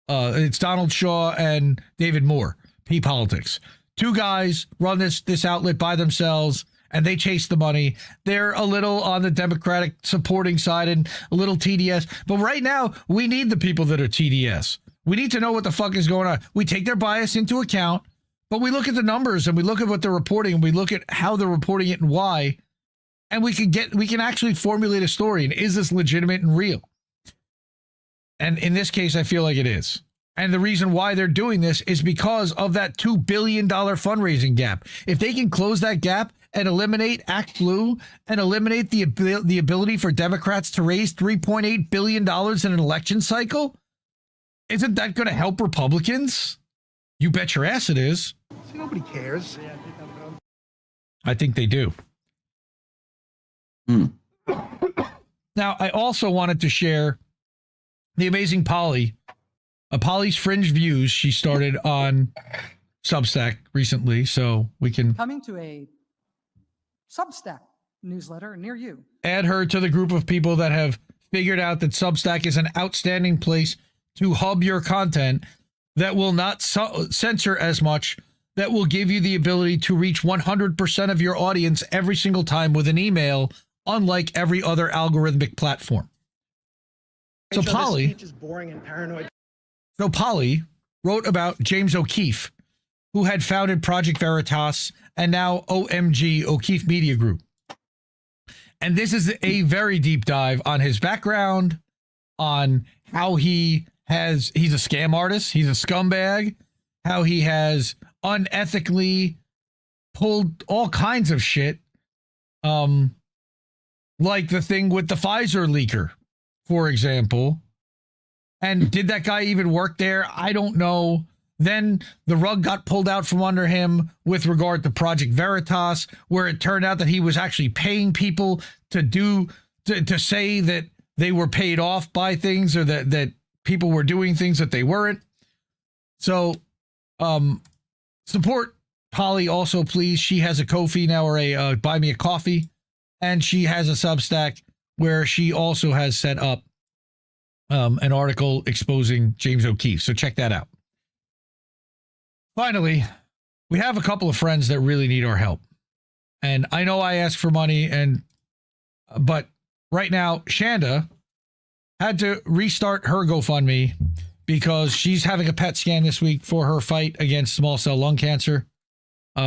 it's Donald Shaw and David Moore. P-Politics. Two guys run this outlet by themselves, and they chase the money. They're a little on the Democratic supporting side and a little TDS. But right now, we need the people that are TDS. We need to know what the fuck is going on. We take their bias into account, but we look at the numbers and we look at what they're reporting and we look at how they're reporting it and why, and we can actually formulate a story. And is this legitimate and real? And in this case, I feel like it is. And the reason why they're doing this is because of that $2 billion fundraising gap. If they can close that gap and eliminate Act Blue and eliminate the ability for Democrats to raise $3.8 billion in an election cycle, isn't that going to help Republicans? You bet your ass it is. See, nobody cares. I think they do. Now, I also wanted to share the amazing Polly, Polly's Fringe Views. She started on Substack recently, so we can coming to a Substack newsletter near you. Add her to the group of people that have figured out that Substack is an outstanding place to hub your content, that will not censor as much, that will give you the ability to reach 100% of your audience every single time with an email, unlike every other algorithmic platform. So Polly, is boring and paranoid. So Polly wrote about James O'Keefe, who had founded Project Veritas and now OMG, O'Keefe Media Group. And this is a very deep dive on his background, on how he's a scam artist, he's a scumbag, how he has unethically pulled all kinds of shit, like the thing with the Pfizer leaker, for example. And did that guy even work there? I don't know. Then the rug got pulled out from under him with regard to Project Veritas, where it turned out that he was actually paying people to say that they were paid off by things, or that people were doing things that they weren't. So support Polly also, please. She has a Ko-fi now, or a Buy Me a Coffee, and she has a Substack where she also has set up an article exposing James O'Keefe. So check that out. Finally, we have a couple of friends that really need our help. And I know I ask for money, but right now, Shanda had to restart her GoFundMe because she's having a PET scan this week for her fight against small cell lung cancer.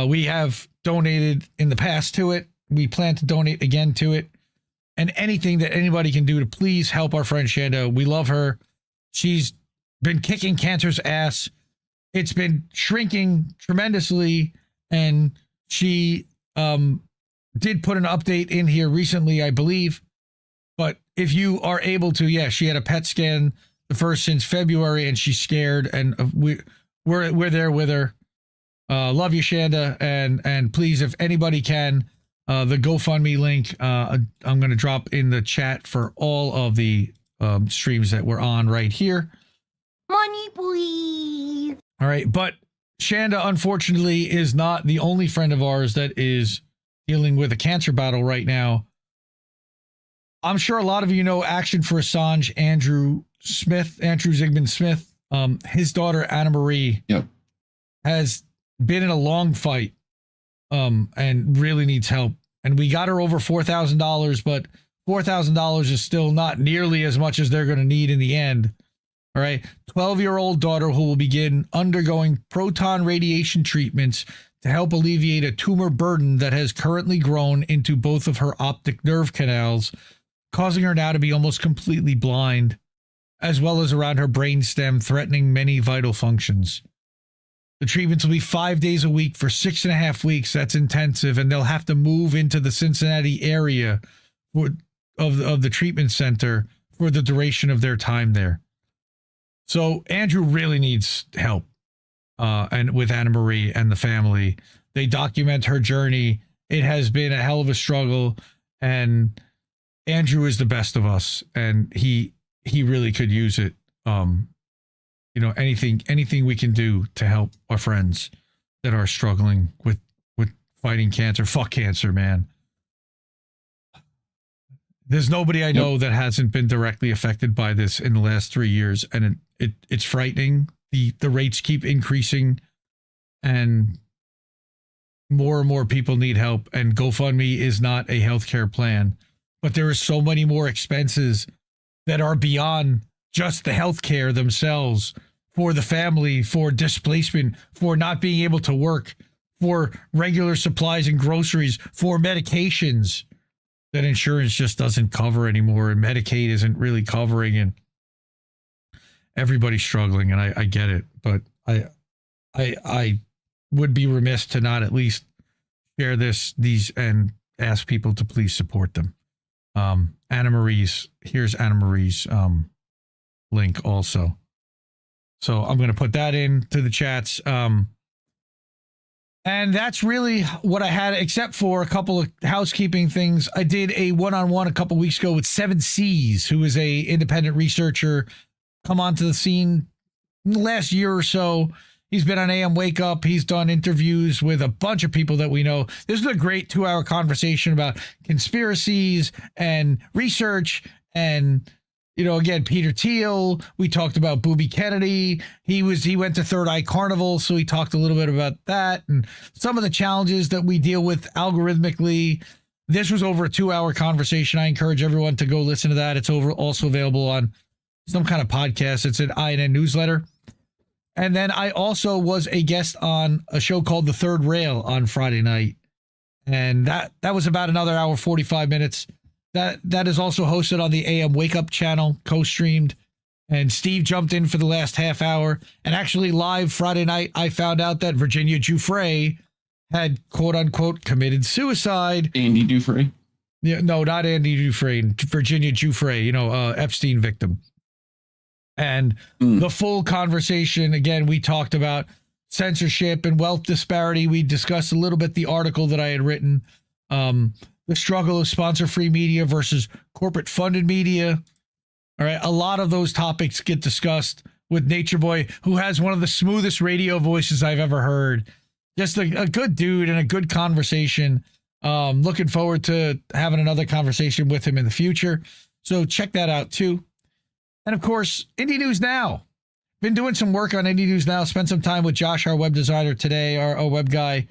We have donated in the past to it. We plan to donate again to it. And anything that anybody can do to please help our friend Shanda. We love her. She's been kicking cancer's ass. It's been shrinking tremendously. And she did put an update in here recently, I believe. But if you are able to, yeah, she had a PET scan, the first since February, and she's scared. And we're there with her. Love you, Shanda. And please, if anybody can, the GoFundMe link, I'm going to drop in the chat for all of the streams that we're on right here. Money, please. All right. But Shanda, unfortunately, is not the only friend of ours that is dealing with a cancer battle right now. I'm sure a lot of you know Action for Assange, Andrew Zygmunt Smith. His daughter, Anna Marie, has been in a long fight and really needs help. And we got her over $4,000, but $4,000 is still not nearly as much as they're going to need in the end. All right. 12-year-old daughter who will begin undergoing proton radiation treatments to help alleviate a tumor burden that has currently grown into both of her optic nerve canals, causing her now to be almost completely blind, as well as around her brainstem, threatening many vital functions. The treatments will be 5 days a week for 6.5 weeks. That's intensive, and they'll have to move into the Cincinnati area of the treatment center for the duration of their time there. So Andrew really needs help, and with Anna Marie and the family. They document her journey. It has been a hell of a struggle, and Andrew is the best of us, and he really could use it. You know, anything we can do to help our friends that are struggling with fighting cancer. Fuck cancer, man. There's nobody I know that hasn't been directly affected by this in the last 3 years, and it's frightening. The rates keep increasing, and more people need help. And GoFundMe is not a healthcare plan, but there are so many more expenses that are beyond just the healthcare themselves, for the family, for displacement, for not being able to work, for regular supplies and groceries, for medications that insurance just doesn't cover anymore, and Medicaid isn't really covering, and everybody's struggling, and I get it, but I would be remiss to not at least share these and ask people to please support them. Here's Anna Marie's link also. So I'm going to put that into the chats. And And that's really what I had, except for a couple of housekeeping things. I did a one-on-one a couple weeks ago with 7Cs, who is a independent researcher, come onto the scene in the last year or so. He's been on AM Wake Up. He's done interviews with a bunch of people that we know. This is a great 2-hour conversation about conspiracies and research and, you know, again, Peter Thiel. We talked about Booby Kennedy. He went to Third Eye Carnival, so he talked a little bit about that and some of the challenges that we deal with algorithmically. This was over a 2-hour conversation. I encourage everyone to go listen to that. It's also available on some kind of podcast. It's an INN newsletter. And then I also was a guest on a show called The Third Rail on Friday night. And that was about another hour, 45 minutes. That is also hosted on the AM Wake Up channel, co-streamed. And Steve jumped in for the last half hour. And actually live Friday night, I found out that Virginia Giuffre had, quote unquote, committed suicide. Andy Giuffre? Yeah, no, not Andy Giuffre. Virginia Giuffre, Epstein victim. And the full conversation, again, we talked about censorship and wealth disparity. We discussed a little bit the article that I had written, the struggle of sponsor-free media versus corporate-funded media. All right, a lot of those topics get discussed with Nature Boy, who has one of the smoothest radio voices I've ever heard. Just a good dude and a good conversation. Looking forward to having another conversation with him in the future. So check that out, too. And of course, Indie News Now. Been doing some work on Indie News Now. Spent some time with Josh, our web designer today, our web guy.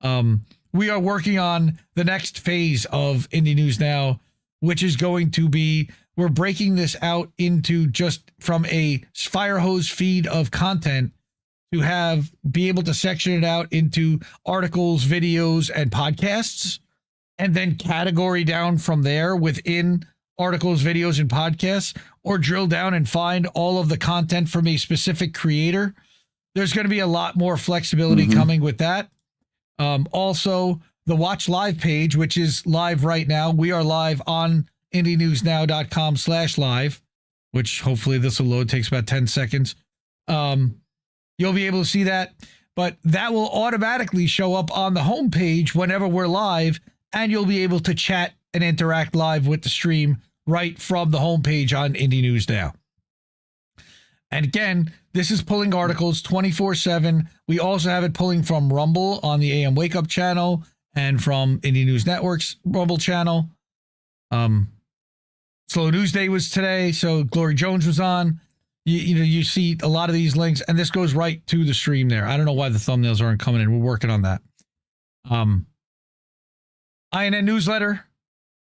We are working on the next phase of Indie News Now, which is going to be, we're breaking this out into just from a fire hose feed of content to be able to section it out into articles, videos, and podcasts, and then category down from there within articles, videos, and podcasts, or drill down and find all of the content from a specific creator. There's going to be a lot more flexibility coming with that. Also, the Watch Live page, which is live right now. We are live on indienewsnow.com/live, which hopefully this will load. Takes about 10 seconds. You'll be able to see that, but that will automatically show up on the homepage whenever we're live, and you'll be able to chat and interact live with the stream right from the homepage on Indie News Now. And again, this is pulling articles 24/7. We also have it pulling from Rumble on the AM Wake Up channel and from Indie News Network's Rumble channel. Slow News Day was today, so Glory Jones was on. You see a lot of these links, and this goes right to the stream there. I don't know why the thumbnails aren't coming in. We're working on that. INN newsletter.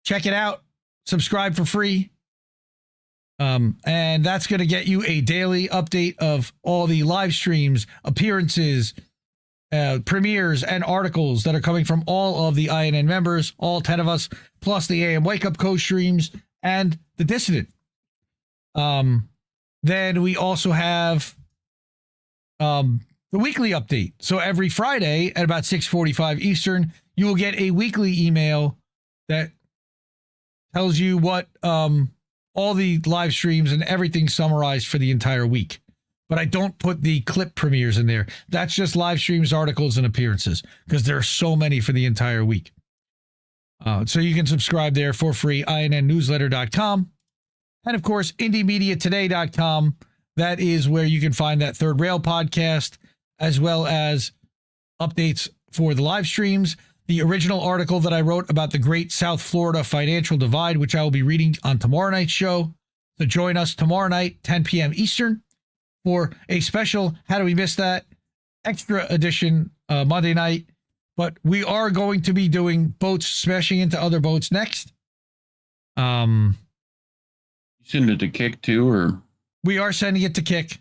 Check it out. Subscribe for free. And that's going to get you a daily update of all the live streams, appearances, premieres, and articles that are coming from all of the INN members, all 10 of us, plus the AM Wake Up co-streams and the Dissident. Then we also have the weekly update. So every Friday at about 6:45 Eastern, you will get a weekly email that tells you what all the live streams and everything summarized for the entire week. But I don't put the clip premieres in there. That's just live streams, articles, and appearances, because there are so many for the entire week. So you can subscribe there for free, INNnewsletter.com. And of course, IndieMediaToday.com. That is where you can find that Third Rail podcast, as well as updates for the live streams. The original article that I wrote about the Great South Florida Financial Divide, which I will be reading on tomorrow night's show. So join us tomorrow night, 10 p.m. Eastern, for a special How Do We Miss That? Extra edition Monday night. But we are going to be doing boats smashing into other boats next. You send it to Kick too, or? We are sending it to Kick.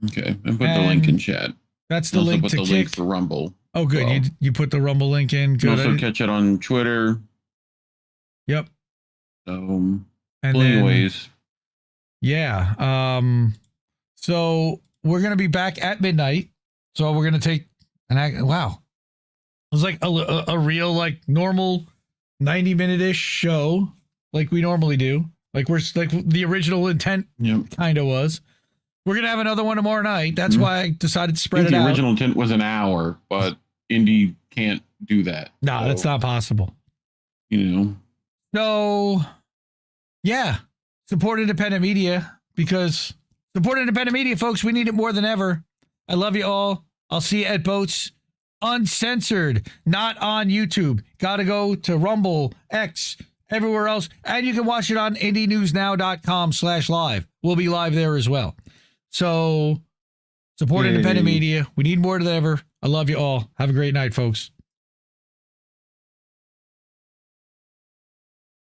Okay, and put the link in chat. That's the link to Kick. Link for Rumble. Oh, good. Well, you put the Rumble link in. Good. You also catch it on Twitter. Yep. So, plenty of ways. Yeah. So we're gonna be back at midnight. So we're gonna take wow. It was like a real, like, normal 90-minute-ish show, like we normally do. Like the original intent kind of was. We're going to have another one tomorrow night. That's why I decided to spread it the out. original intent was an hour, but Indy can't do that. No, that's not possible. You know. So, yeah, support independent media, because support independent media, folks. We need it more than ever. I love you all. I'll see you at Boats Uncensored, not on YouTube. Got to go to Rumble, X, everywhere else. And you can watch it on indynewsnow.com/live. We'll be live there as well. So support independent media. We need more than ever. I love you all. Have a great night, folks.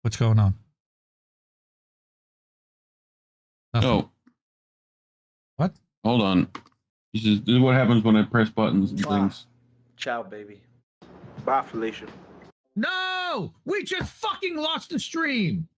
What's going on? Nothing. Oh. What? Hold on. This is what happens when I press buttons and things. Ciao, baby. Bye, Felicia. No! We just fucking lost the stream.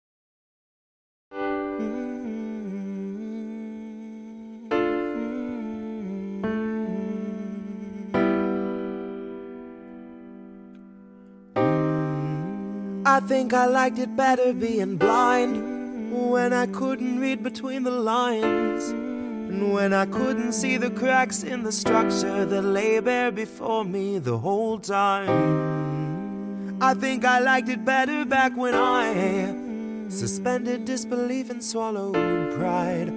I think I liked it better being blind, when I couldn't read between the lines, and when I couldn't see the cracks in the structure that lay bare before me the whole time. I think I liked it better back when I suspended disbelief and swallowed pride.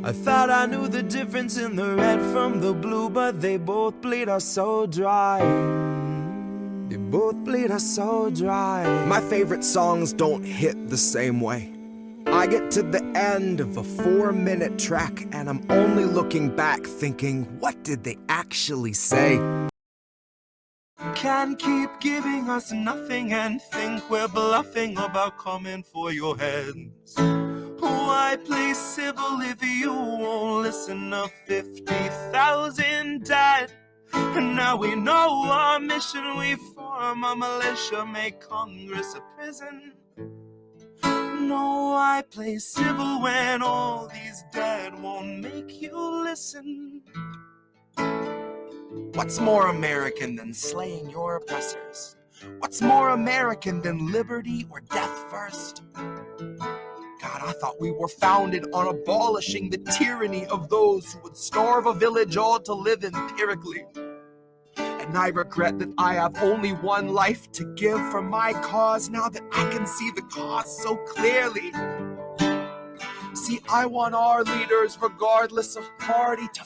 I thought I knew the difference in the red from the blue, but they both bleed us so dry. They both bleed us so dry. My favorite songs don't hit the same way. I get to the end of a 4-minute track and I'm only looking back thinking, what did they actually say? You can't keep giving us nothing and think we're bluffing about coming for your heads. Why play civil if you won't listen to 50,000 dead? And now we know our mission, we form a militia, make Congress a prison. No, I play civil when all these dead won't make you listen. What's more American than slaying your oppressors? What's more American than liberty or death first? God, I thought we were founded on abolishing the tyranny of those who would starve a village all to live empirically. And I regret that I have only one life to give for my cause now that I can see the cause so clearly. See, I want our leaders, regardless of party, to